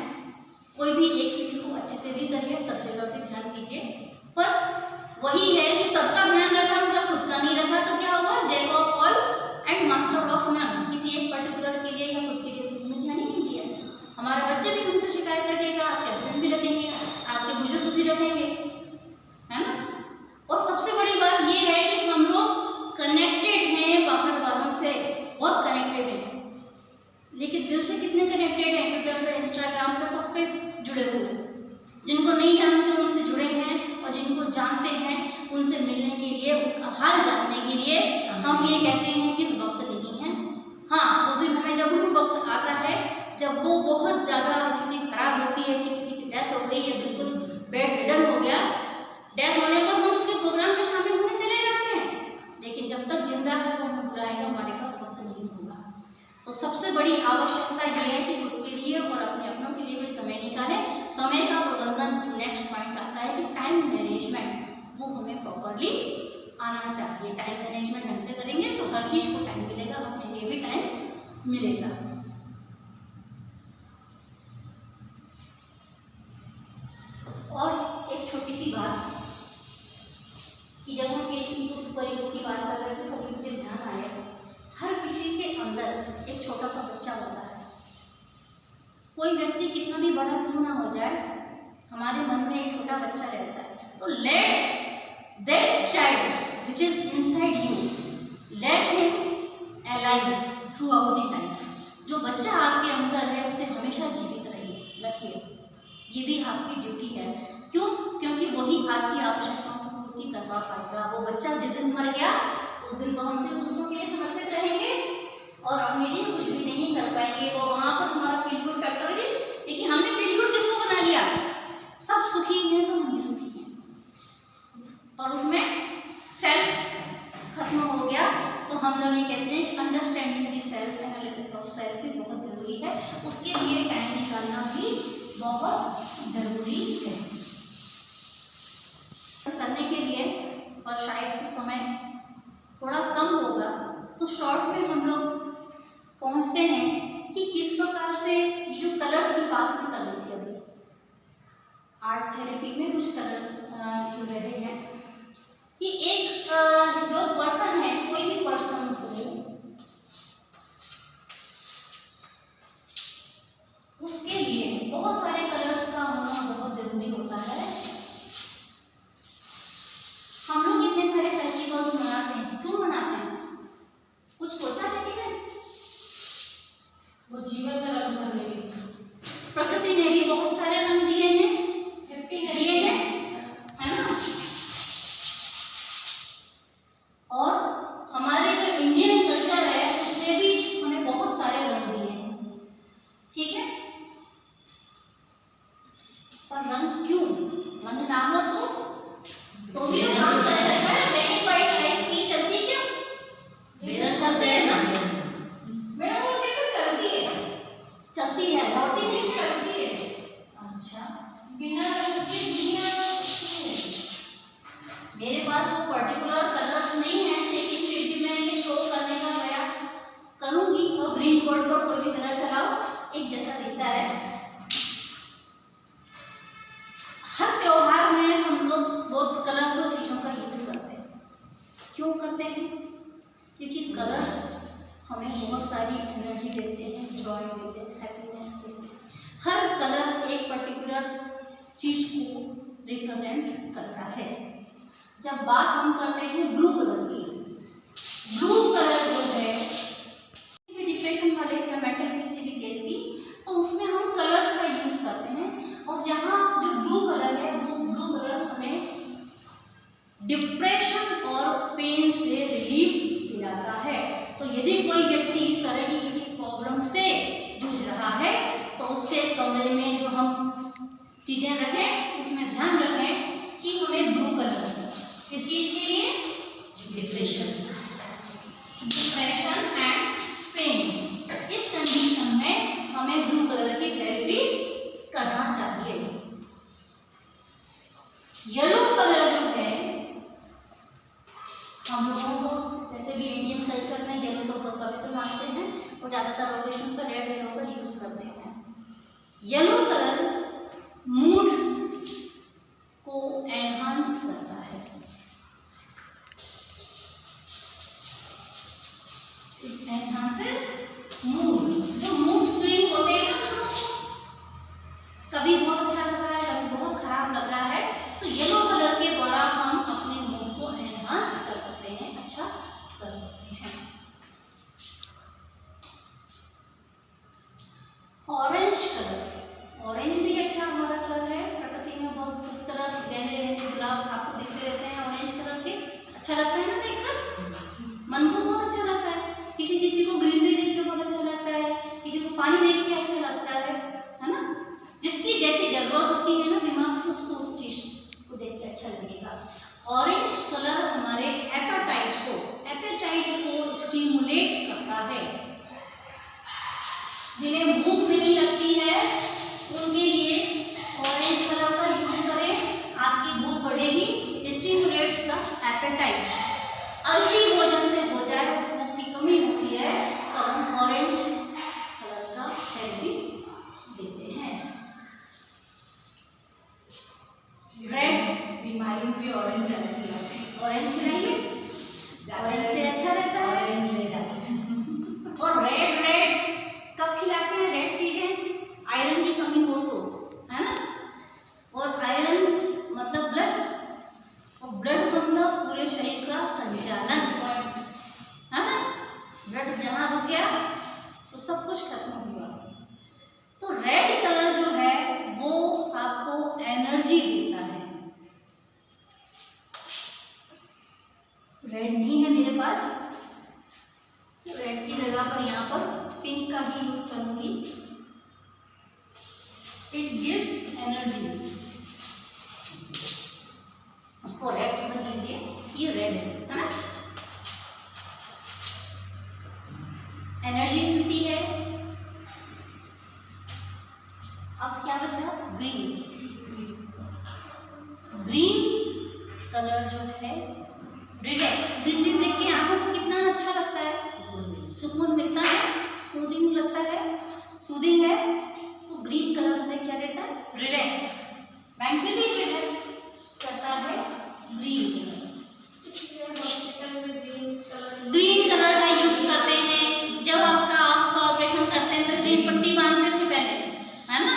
कोई भी एक फील्ड को अच्छे से भी करिए, सब जगह पे ध्यान दीजिए, पर वही है कि सबका ध्यान रखा मगर खुद का नहीं रखा तो क्या हुआ? Jack of all and master of none. किसी एक पर्टिकुलर के लिए या खुद के लिए तो हमने ध्यान ही नहीं दिया। हमारे बच्चे भी हमसे शिकायत रखेगा, आपके हस्बैंड भी रखेंगे, आपके बुजुर्ग भी रखेंगे, है ना। और सबसे बड़ी बात ये है कि हम लोग कनेक्टेड हैं बाहर वालों से, बहुत कनेक्टेड हैं, लेकिन दिल से कितने कनेक्टेड हैं? ट्विटर पे, इंस्टाग्राम पे, सब पे जुड़े हुए। जिनको नहीं जानते उनसे जुड़े हैं, और जिनको जानते हैं उनसे मिलने के लिए, उनका हाल जानने के लिए हम ये कहते हैं कि वक्त नहीं है। हाँ, उस दिन हमें जब वक्त आता है जब वो बहुत ज़्यादा स्थिति खराब होती है कि किसी की डेथ हो गई या बिल्कुल बेड रिडन हो गया, डेथ होने पर हम उसके प्रोग्राम में शामिल होने चले जाते हैं, लेकिन जब तक जिंदा है वो हमें बुलाएगा, हमारे पास वक्त नहीं होगा। तो सबसे बड़ी आवश्यकता ये है कि खुद के लिए और अपने अपनों के लिए भी समय निकालें। समय का प्रबंधन, नेक्स्ट पॉइंट आता है कि टाइम मैनेजमेंट, वो हमें प्रॉपरली आना चाहिए। टाइम मैनेजमेंट ढंग से करेंगे तो हर चीज़ को टाइम मिलेगा, अपने लिए भी टाइम मिलेगा। और एक छोटी सी बात कि जब हम पेट सुपर ईगो की बात कर रहे थे तभी मुझे ध्यान आया, हर किसी के अंदर एक छोटा सा बच्चा होता है। कोई व्यक्ति कितना भी बड़ा क्यों ना हो जाए, हमारे मन में एक छोटा बच्चा रहता है। तो let that child which is inside you, let him alive through out the life. जो बच्चा आपके अंदर है उसे हमेशा जीवित रखिए, ये भी आपकी ड्यूटी है। क्यों? क्योंकि वही आपकी आवश्यकताओं की पूर्ति करवा पाएगा। वो बच्चा जिस दिन मर गया उस दिन तो हम सिर्फ दूसरों के लिए समर्पित रहेंगे और अपने लिए कुछ भी नहीं कर पाएंगे। और वहाँ पर हमारा फील गुड फैक्टर है, लेकिन हमने फील गुड किसको बना लिया? सब सुखी हैं तो हम भी सुखी हैं, और उसमें सेल्फ खत्म हो गया। तो हम लोग ये कहते हैं कि understanding the self, analysis of self भी बहुत ज़रूरी है। उसके लिए टाइम निकालना भी बहुत ज़रूरी है करने के लिए। और शायद से समय थोड़ा कम होगा तो कलर्स की बात मैं कर रही थी अभी, आर्ट थेरेपी में कुछ कलर्स जो रहे हैं कि एक जो पर्सन है, कोई भी पर्सन हो, उसके लिए बहुत सारे कलर्स का होना बहुत जरूरी होता है। हम लोग इतने सारे फेस्टिवल्स मनाते हैं, क्यों मनाते हैं? कुछ सोचा किसी ने? वो जीवन का रंग भरने के लिए। प्रकृति ने भी बहुत सारे रंग दिए हैं, दिए हैं, है ना? और हमारे जो इंडियन कल्चर है उसने भी हमें बहुत सारे रंग दिए हैं, ठीक है? पर रंग क्यों? रंग ना हो तो भी काम चल सकता है, लेकिन बड़ी लाइफ नहीं चलती क्यों? बेरंग चलते हैं ना? मेरा वो सिर्फ चलती है, चलती है, दौड़ती नहीं है। चलती है। अच्छा, बिना रंग के दुनिया मेरे पास वो पर्टिकुलर कलर्स नहीं है, लेकिन फिर भी मैं ये शो करने का प्रयास करूंगी। और ग्रीन बोर्ड पर कोई भी कलर चलाओ, एक जैसा दिखता है। हर त्योहार में हम लोग बहुत कलरफुल चीज़ों का यूज़ करते हैं। क्यों करते हैं? क्योंकि कलर्स हमें बहुत सारी एनर्जी देते हैं, जॉय देते हैं, हैप्पीनेस देते हैं। हर कलर एक पर्टिकुलर चीज़ को रिप्रेजेंट करता है। जब बात हम करते हैं ब्लू कलर की, ब्लू कलर जो है डिप्रेशन वाले या मेंटल किसी भी केस की, तो उसमें हम कलर्स का यूज़ करते हैं। और जहाँ जो ब्लू कलर है, वो ब्लू कलर हमें डिप्रेशन और पेन से रिलीफ दिलाता है। तो यदि कोई व्यक्ति इस तरह की किसी प्रॉब्लम से जूझ रहा है, तो उसके कमरे में जो हम चीज़ें रखें, उसमें ध्यान रखें कि हमें ब्लू कलर, किस चीज़ के लिए? Depression and pain. इस कंडीशन में हमें ब्लू कलर की थेरेपी करना चाहिए। येलो कलर जो है, हम लोगों को वैसे भी इंडियन कल्चर में येलो को बहुत पवित्र मानते हैं और ज़्यादातर ओकेशन पर रेड येलो का यूज़ करते हैं। येलो कलर मूड को एनहांस करता है। It enhances mood. जो मूड स्विंग होते हैं ना, कभी बहुत अच्छा लग रहा है, कभी बहुत खराब लग रहा है, तो येलो कलर के द्वारा हम अपने मूड को एनहांस कर सकते हैं, अच्छा कर सकते हैं। ऑरेंज कलर, ऑरेंज भी अच्छा हमारा कलर है। प्रकृति में बहुत तरह गहरे गहरे गुलाब आपको दिखते रहते हैं ऑरेंज कलर के। अच्छा लगता है ना देखकर, मन को बहुत अच्छा लगता है। किसी किसी को ग्रीनरी देख के बहुत अच्छा लगता है, किसी को पानी देख के अच्छा लगता है ना? जिसकी जैसी जरूरत होती है ना दिमाग में, उसको उस चीज को देख के अच्छा लगेगा। ऑरेंज कलर हमारे एपेटाइट को स्टिमुलेट करता है। जिन्हें भूख नहीं लगती है, उनके लिए ऑरेंज कलर का यूज करें, आपकी भूख बढ़ेगी। Stimulates the apatite. अरुचि भोजन से हो जाए, भूख की कमी होती है, तो हम ऑरेंज कलर का थेरेपी देते हैं। रेड बीमारी में भी ऑरेंज ज़्यादा खिलाते हैं। ऑरेंज खिलाइए, ऑरेंज से अच्छा रहता है। ऑरेंज ले जाते हैं। और रेड कब खिलाते हैं? रेड चीजें आयरन की कमी हो तो, है ना? और आयरन मतलब ब्लड, और ब्लड मतलब पूरे शरीर का संचालन, है ना? ब्लड जहाँ रुक गया तो सब कुछ खत्म हुआ। तो रेड कलर जो है वो आपको एनर्जी देता है। रेड नहीं है मेरे पास, तो रेड की जगह पर यहाँ पर पिंक का ही यूज करूंगी। It gives energy. उसको रेड समझ लीजिए, ये रेड है ना? एनर्जी मिलती है। अब क्या बचा? ग्रीन। ग्रीन कलर जो है रिलैक्स, ग्रीन देख के आंखों को कितना अच्छा लगता है, सुकून मिलता है, सूदिंग लगता है, सूदिंग है। तो ग्रीन कलर हमें क्या देता है? रिलैक्स, मेंटली रिलैक्स करता है ग्रीन कलर। हॉस्पिटल में ग्रीन कलर का यूज करते हैं। जब आपका आँख का ऑपरेशन करते हैं तो ग्रीन पट्टी बांधते थे पहले, है ना?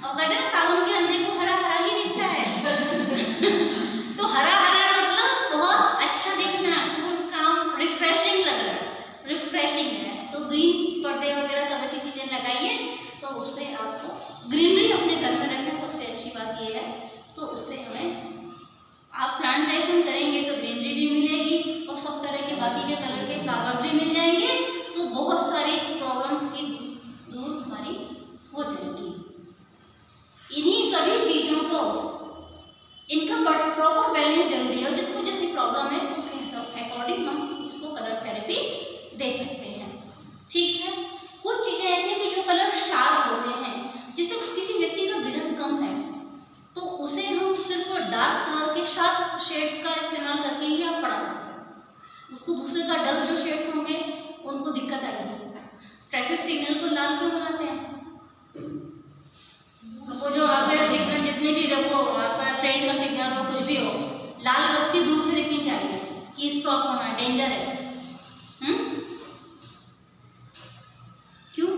और कहते हैं सावन के अंधे को हरा हरा ही दिखता है। तो हरा हरा मतलब बहुत अच्छा दिखना, काम रिफ्रेशिंग लग रहा है, रिफ्रेशिंग है। तो ग्रीन पर्दे वगैरह सब ऐसी चीजें लगाइए तो उससे आपको ग्रीनरी अपने घर में रखें, सबसे अच्छी बात ये है। तो उससे हमें आप प्लांटेशन करेंगे तो ग्रीनरी भी मिलेगी और सब तरह के बाकी के कलर के फ्लावर्स भी मिल जाएंगे, तो बहुत सारी प्रॉब्लम्स की दूर हमारी हो जाएगी। इन्हीं सभी चीज़ों को, इनका प्रॉपर बैलेंस जरूरी है और जिसको जैसी प्रॉब्लम है उसके अकॉर्डिंग हम उसको कलर थेरेपी दे सकते हैं। ठीक है, कुछ चीज़ें ऐसी कि जो कलर शार्प होते हैं, जैसे किसी व्यक्ति का विजन कम है तो उसे हम सिर्फ डार्क कलर के शार्प शेड्स का इस्तेमाल करके ही आप पढ़ा सकते हैं। उसको दूसरे का डल जो शेड्स होंगे उनको दिक्कत आएगी। ट्रैफिक सिग्नल को लाल क्यों बनाते हैं? वो जो आपका सिग्नल जितने भी रहो, आपका ट्रेन का सिग्नल हो, कुछ भी हो, लाल बत्ती दूर से दिखनी चाहिए कि स्टॉप होना है, डेंजर है। क्यों?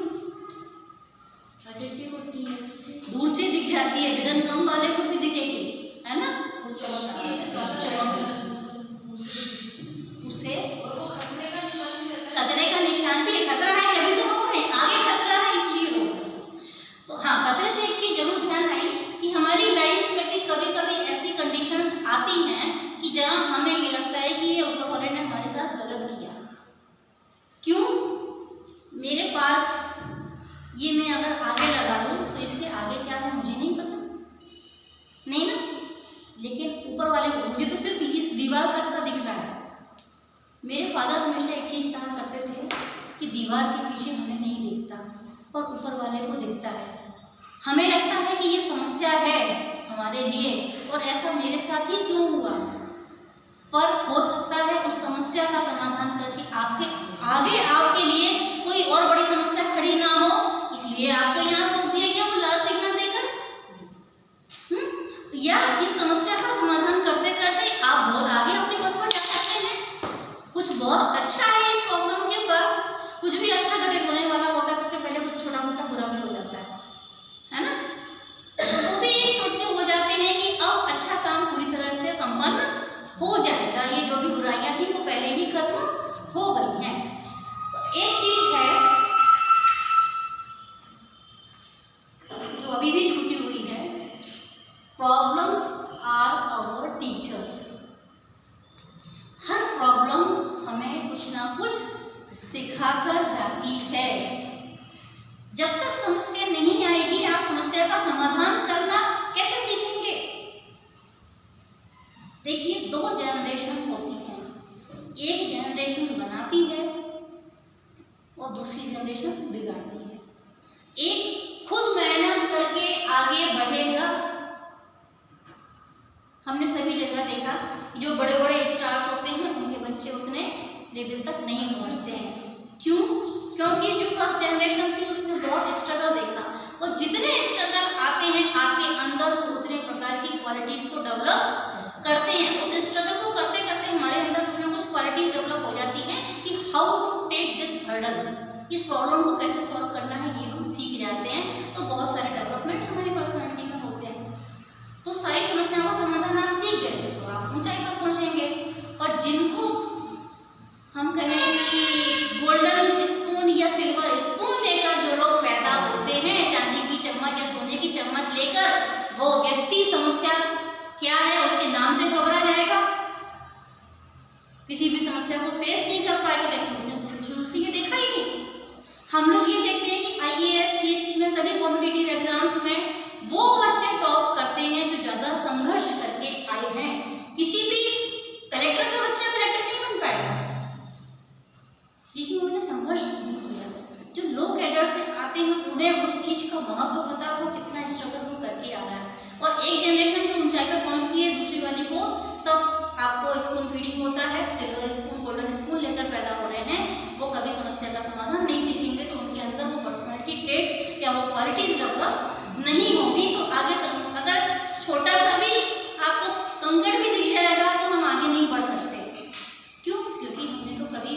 होती है, दूर से दिख जाती है, विजन कम वाले को भी दिखेगी, है ना? उससे खतरे का निशान भी है। खतरा है तभी तो रोक रहे हैं, आगे खतरा है इसलिए रोक रहे हैं। तो हाँ, खतरे से एक चीज जरूर ध्यान आई कि हमारी लाइफ में भी कभी कभी ऐसी कंडीशंस आती हैं कि जहाँ हमें ये लगता है कि ये ऊपर वाले ने हमारे साथ गलत किया। क्यों? मेरे पास ये मैं अगर आगे लगा लूँ तो इसके आगे क्या है मुझे नहीं पता, नहीं ना? लेकिन ऊपर वाले को, मुझे तो सिर्फ इस दीवार तक का दिख रहा है। मेरे फादर हमेशा एक चीज़ कहा करते थे कि दीवार के पीछे हमें नहीं दिखता और ऊपर वाले को दिखता है। हमें लगता है कि ये समस्या है हमारे लिए और ऐसा मेरे साथ ही क्यों हुआ, पर हो सकता है उस समस्या का समाधान करके आपके आगे आपके लिए कोई और बड़ी समस्या खड़ी ना हो, इसलिए आपको यहाँ रोक दिया गया वो लाल सिग्नल देकर। या इस समस्या का समाधान करते करते आप बहुत आगे अपने पथ पर जा सकते हैं। कुछ बहुत अच्छा है इस प्रॉब्लम के बाद, कुछ भी अच्छा घटित होने वाला होता है तो पहले कुछ छोटा मोटा बुरा भी हो जाता है ना? तो भी एक टोटके हो जाते हैं कि अब अच्छा काम पूरी तरह से संपन्न हो जाएगा, ये जो भी बुराइयां थी वो पहले ही खत्म हो गई हैं। तो एक चीज है जो अभी भी छूटी हुई है, प्रॉब्लम्स आर आवर टीचर्स। हर प्रॉब्लम हमें कुछ ना कुछ सिखाकर जाती है। जब तक समस्या नहीं आएगी आप समस्या का समाधान करना कैसे सीखेंगे? देखिए, दो जनरेशन होती है, एक जनरेशन बनाती है और दूसरी जनरेशन बिगाड़ती है। एक खुद मेहनत करके आगे बढ़ेगा। हमने सभी जगह देखा जो बड़े बड़े स्टार्स होते हैं उनके बच्चे उतने लेवल तक नहीं पहुंचते हैं। क्यों? क्योंकि जो फर्स्ट जनरेशन थी उसने बहुत स्ट्रगल देखा और जितने स्ट्रगल आते हैं आपके अंदर वो उतने प्रकार की क्वालिटीज को डेवलप करते हैं। उस स्ट्रगल को करते करते हमारे अंदर कुछ ना कुछ क्वालिटीज डेवलप हो जाती हैं कि how to take this hurdle, इस प्रॉब्लम को कैसे सॉल्व करना है ये हम सीख जाते हैं। तो बहुत सारे डेवलपमेंट्स हमारी पर्सनैलिटी में होते हैं। तो सारी समस्याओं का समाधान आप सीख गए तो आप ऊंचाई पर पहुंचेंगे। और जिनको हम कहें कि गोल्डन स्पून या सिल्वर स्पून लेकर जो लोग पैदा होते हैं, चांदी की चम्मच या सोने की चम्मच लेकर, वो व्यक्ति समस्या क्या है उसके नाम से घबरा जाएगा, किसी भी समस्या को फेस नहीं कर पाएगा, लेकिन उसने शुरू से ये देखा ही नहीं। हम लोग ये देखते हैं कि IAS, PSC में सभी कॉम्पिटिटिव एग्जाम्स में वो बच्चे टॉप करते हैं जो ज्यादा संघर्ष करके आए हैं। किसी भी कलेक्टर का बच्चा कलेक्टर नहीं बन पाएगा क्योंकि उन्होंने संघर्ष नहीं किया। जो लो कैडर से आते हैं उन्हें उस चीज का महत्व पता है, वो कितना स्ट्रगल वो करके आ रहा है। और एक जनरेशन जो ऊंचाई पर पहुंचती है दूसरी वाली को सब आपको स्पून फीडिंग होता है, सिल्वर स्पून गोल्डन स्पून लेकर पैदा हो रहे हैं, वो कभी समस्या का समाधान नहीं सीखेंगे तो उनके अंदर वो पर्सनैलिटी ट्रेट्स या वो क्वालिटीज डेवलप नहीं होगी तो आगे अगर छोटा सा भी आपको कंकड़ भी दिख जाएगा तो हम आगे नहीं बढ़ सकते। क्यों? क्योंकि हमने तो कभी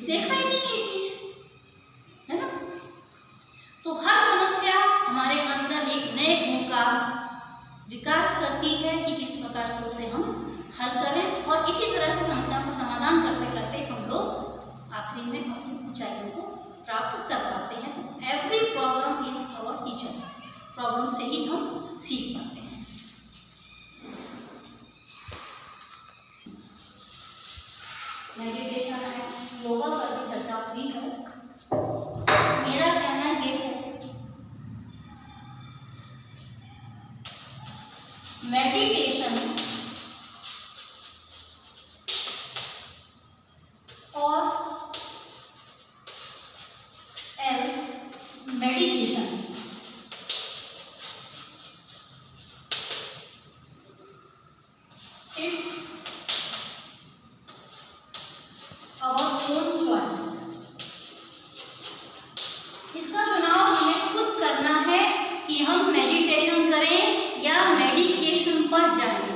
देखा ही नहीं ये चीज, है ना। तो हर समस्या हमारे अंदर एक नए गुण का विकास करती है कि किस प्रकार से उसे हम हल करें, और इसी तरह से समस्या को समाधान करते करते हम लोग आखिरी में अपनी ऊंचाइयों को प्राप्त कर पाते हैं। तो every problem is our teacher, problem से ही हम सीख पाते हैं। मेडिटेशन है, योगा पर भी चर्चा हुई है। मेरा कहना ये है, मेडिटेशन और else medication it's our own choice. इसका चुनाव हमें खुद करना है कि हम मेडिटेशन करें या मेडिकेशन पर जाएं।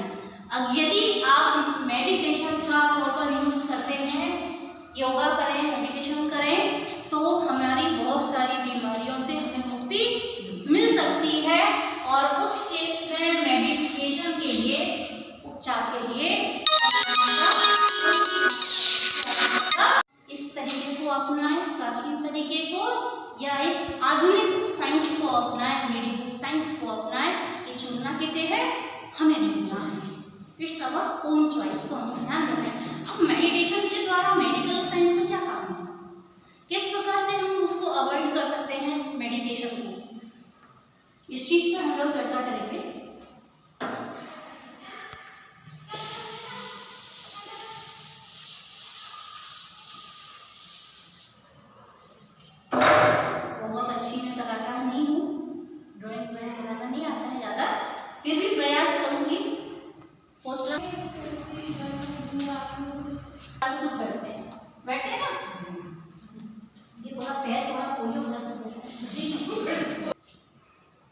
अब यदि आप मेडिटेशन का प्रॉपर यूज करते हैं, योगा करें, मेडिटेशन करें, तो हमारी बहुत सारी बीमारियों से हमें मुक्ति मिल सकती है। और उस केस में मेडिटेशन के लिए, उपचार के लिए इस तरीके को अपनाएं, प्राचीन तरीके को, या इस आधुनिक साइंस को अपनाएं, मेडिकल साइंस को अपनाएं। ये चुनना किसे है? हमें चुनना है। इट्स आवर ओन चॉइस, तो हम ध्यान रखें। अब मेडिटेशन के द्वारा मेडिकल साइंस का क्या काम है, किस प्रकार से हम उसको अवॉइड कर सकते हैं मेडिकेशन को, इस चीज पर हम लोग चर्चा करेंगे। बहुत अच्छी मैं कलाकार नहीं हूँ, ड्राइंग बनाना नहीं आता है ज़्यादा, फिर भी प्रयास करूँगी। पोस्टर बैठते हैं, बैठे हैं ना, ये थोड़ा पैर थोड़ा पोलियो ग्रस्त जैसा।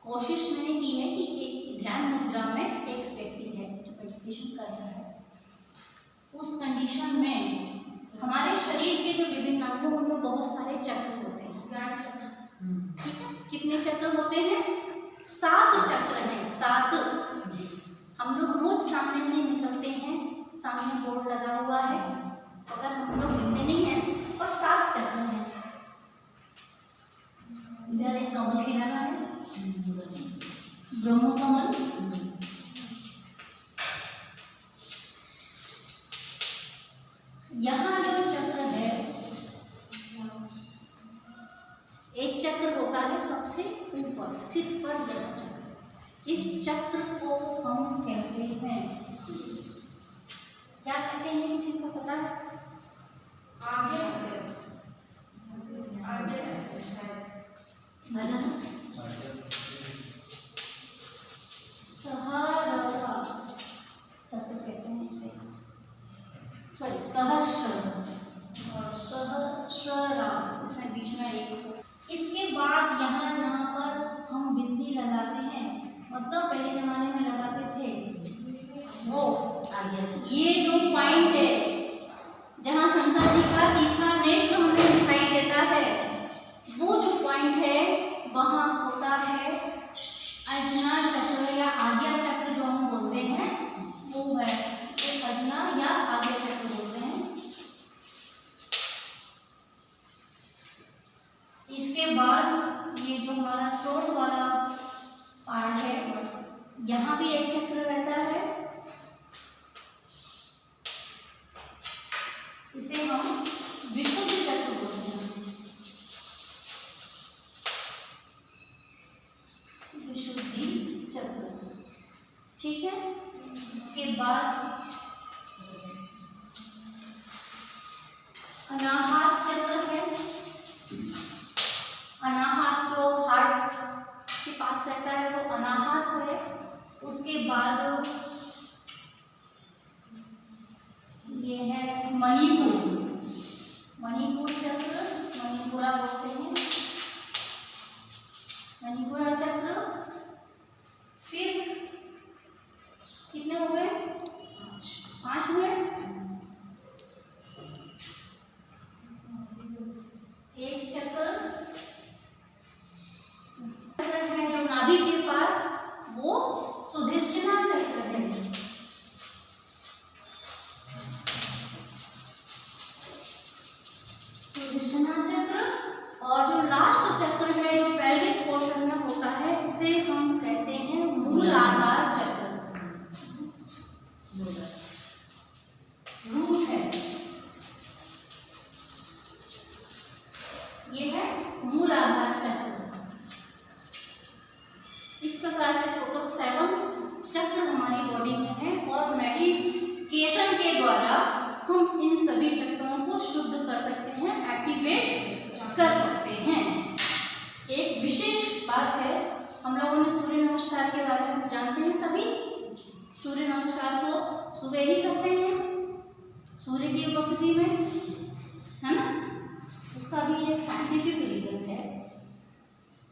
कोशिश मैंने की है कि एक ध्यान मुद्रा में एक व्यक्ति है जो मेडिटेशन कर रहा है, उस कंडीशन में हमारे शरीर के जो विभिन्न अंगों उनमें बहुत सारे चक्र होते हैं। ठीक है, कितने चक्र होते हैं? 7 चक्र हैं, 7। हम लोग रोज सामने से निकलते हैं, सामने बोर्ड लगा हुआ है, अगर हम लोग दिखते नहीं हैं, और 7 चक्र हैं। इधर एक कमल खिला रहा है, ब्रह्म कमल, यहाँ जो चक्र है, एक चक्र होता है सबसे ऊपर सिर पर, यह चक्र, इस चक्र को हम कहते हैं, क्या कहते हैं? किसी को पता है? आगे सहस्रार चक्र कहते हैं इसे, सॉरी सहस्रार, इसमें बीच में एक। इसके बाद यहाँ जहाँ पर हम बिंदी लगाते हैं, मतलब पहले जमाने में लगाते थे, वो ये जो पॉइंट है जहाँ शंकर जी का तीसरा नेत्र हमें दिखाई देता है, वो जो पॉइंट है वहाँ होता है अजना चक्र या आज्ञा चक्र जो हम बोलते हैं, वो है अजना या आज्ञा चक्र बोलते हैं। इसके बाद ये जो हमारा थ्रोट वाला पार्ट है, यहाँ भी एक चक्र रहता है, इसे हम विशुद्ध चक्र बोलते हैं, विशुद्धि चक्र। ठीक है, इसके बाद अनाहत चक्र है, अनाहत जो हार्ट के पास रहता है वो अनाहत है। उसके बाद ये है मणिपुर, मणिपुर चक्र, मणिपुरा बोलते हैं, मणिपुरा चक्र। सभी के पास वो सुधिष्ठिना चक्र है। सुधिष्ठिना चक्र, और जो लास्ट चक्र है जो पेल्विक पोर्शन में होता है उसे हम कहते हैं मूलाधार चक्र। रूट है, ये है मूलाधार चक्र। इस प्रकार से टोटल 7 चक्र हमारी बॉडी में है और मेडिकेशन के द्वारा हम इन सभी चक्रों को शुद्ध कर सकते हैं, एक्टिवेट कर सकते हैं। एक विशेष बात है, हम लोगों ने सूर्य नमस्कार के बारे में जानते हैं सभी। सूर्य नमस्कार को सुबह ही करते हैं सूर्य की उपस्थिति में, है ना। उसका भी एक साइंटिफिक रीजन है।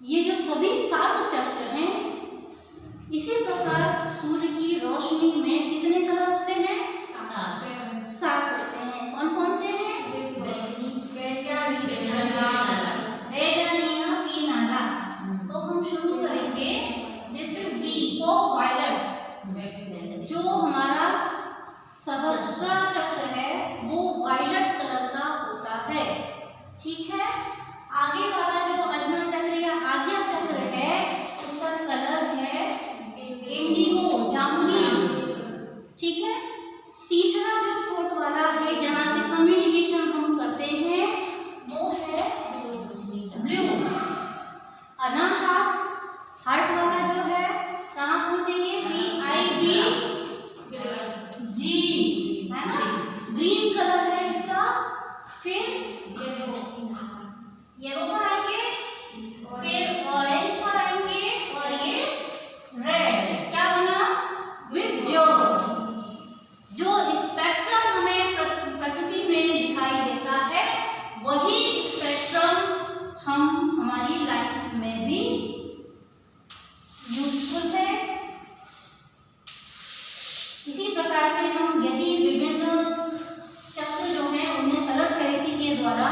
ये जो सभी 7 चक्र हैं, इसी प्रकार सूर्य की रोशनी में कितने कलर होते हैं? 7 होते हैं। कौन कौन से हैं? पीनाला। तो हम शुरू करेंगे, this is B for violet. जो हमारा सहस्रा चक्र है वो वायलेट कलर का होता है, ठीक है। आगे वाला जो अजना चक्र या आज्ञा चक्र है उसका कलर है इंडिगो, जामुनी, ठीक है। तीसरा जो थ्रोट वाला है जहाँ से कम्युनिकेशन हम करते हैं वो है ब्लू। अनाहत हार्ट वाला जो है कहाँ पहुंचेंगे? जी, है ना। ग्रीन कलर है इसका, फिर येलो पर आएंगे, फिर ऑरेंज पर आएंगे और ये रेड। क्या बना? विबज्योर। जो स्पेक्ट्रम हमें प्रकृति में दिखाई देता है वही स्पेक्ट्रम हम हमारी लाइफ में भी यूजफुल है। इसी प्रकार से हम यदि विभिन्न चक्र जो हैं उन्हें कलर थेरेपी के द्वारा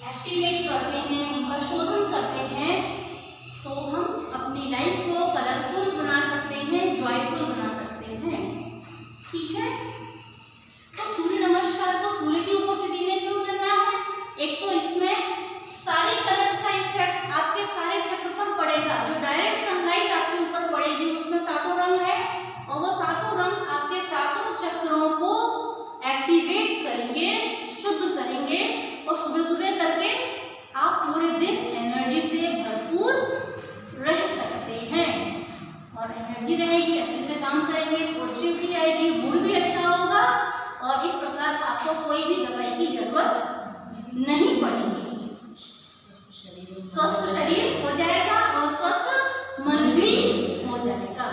एक्टिवेट करते हैं, उनका शोधन करते हैं, तो हम अपनी लाइफ को कलरफुल बना सकते हैं, जॉयफुल बना सकते हैं, ठीक है। तो सूर्य नमस्कार को सूर्य की उपस्थिति में क्यों करना है? एक तो इसमें सारे कलर्स का इफेक्ट आपके सारे चक्र पर पड़ेगा। जो डायरेक्ट सनलाइट आपके ऊपर पड़ेगी उसमें 7 रंग है और वो 7 रंग आपके 7 चक्रों को एक्टिवेट करेंगे, शुद्ध करेंगे और सुबह सुबह करके आप पूरे दिन एनर्जी से भरपूर रह सकते हैं। और एनर्जी रहेगी, अच्छे से काम करेंगे, पॉजिटिविटी आएगी, मूड भी अच्छा होगा और इस प्रकार आपको कोई भी दवाई की जरूरत नहीं पड़ेगी। स्वस्थ शरीर हो जाएगा और स्वस्थ मन भी हो जाएगा।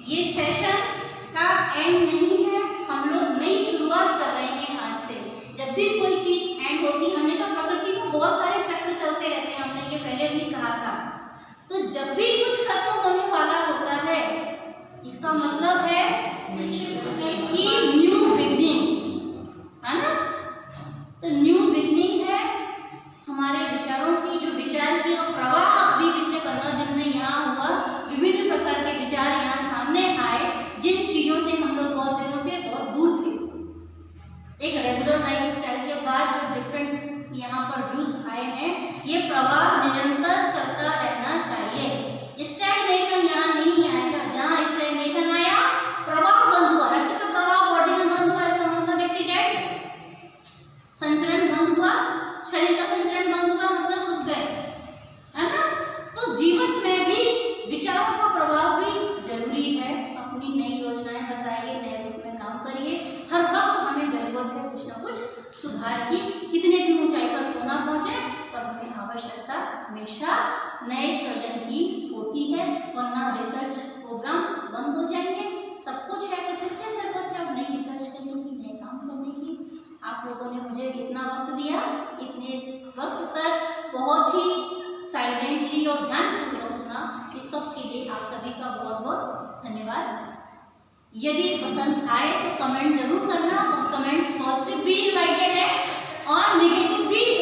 ये सेशन का एंड नहीं है, हम लोग नई शुरुआत कर रहे हैं आज से। जब भी कोई चीज एंड होती, हमने कहा प्रकृति में बहुत सारे चक्र चलते रहते हैं, हमने ये पहले भी कहा था। तो जब भी कुछ खत्म होने वाला होता है इसका मतलब है कि न्यू बिगनिंग, है ना। तो न्यू बिगनिंग है हमारे विचारों की, जो विचार की प्रवाह अभी पिछले 15 दिन में यहाँ हुआ। विभिन्न प्रकार के विचार यहाँ सामने आए, जिन चीजों से हम लोग बहुत दिनों से बहुत दूर थे। एक रेगुलर लाइफ स्टाइल के बाद जो डिफरेंट यहाँ पर व्यूज आए हैं, ये प्रवाह निरंतर चलता रहना चाहिए। स्टैग्नेशन यहाँ नहीं आएगा। जहाँ स्टैग्नेशन आया, प्रवाह बंद हुआ, रक्त का प्रवाह बॉडी में बंद हुआ, इसका मतलब व्यक्ति डेड। संचरण बंद हुआ, शरीर का संचरण बंद हुआ, मतलब उठ गए, है ना। तो जीवन में भी विचारों का प्रभाव भी जरूरी है। अपनी नई योजनाएं बताइए, नए रूप में काम करिए। हर वक्त हमें जरूरत है कुछ ना कुछ सुधार की। कितने भी ऊंचाई पर क्यों ना पहुंचे, पर हमें आवश्यकता हमेशा नए सृजन की होती है, वरना रिसर्च प्रोग्राम्स बंद हो जाएंगे। सब कुछ है तो फिर क्या जरूरत है अब नई रिसर्च करने की, नए काम करने की। आप लोगों ने मुझे इतना वक्त दिया, इतने वक्त तक बहुत ही साइलेंटली और ध्यानपूर्वक सुना, इस सब के लिए आप सभी का बहुत बहुत धन्यवाद। यदि पसंद आए तो कमेंट जरूर करना, और कमेंट्स पॉजिटिव भी इनवाइटेड है और नेगेटिव भी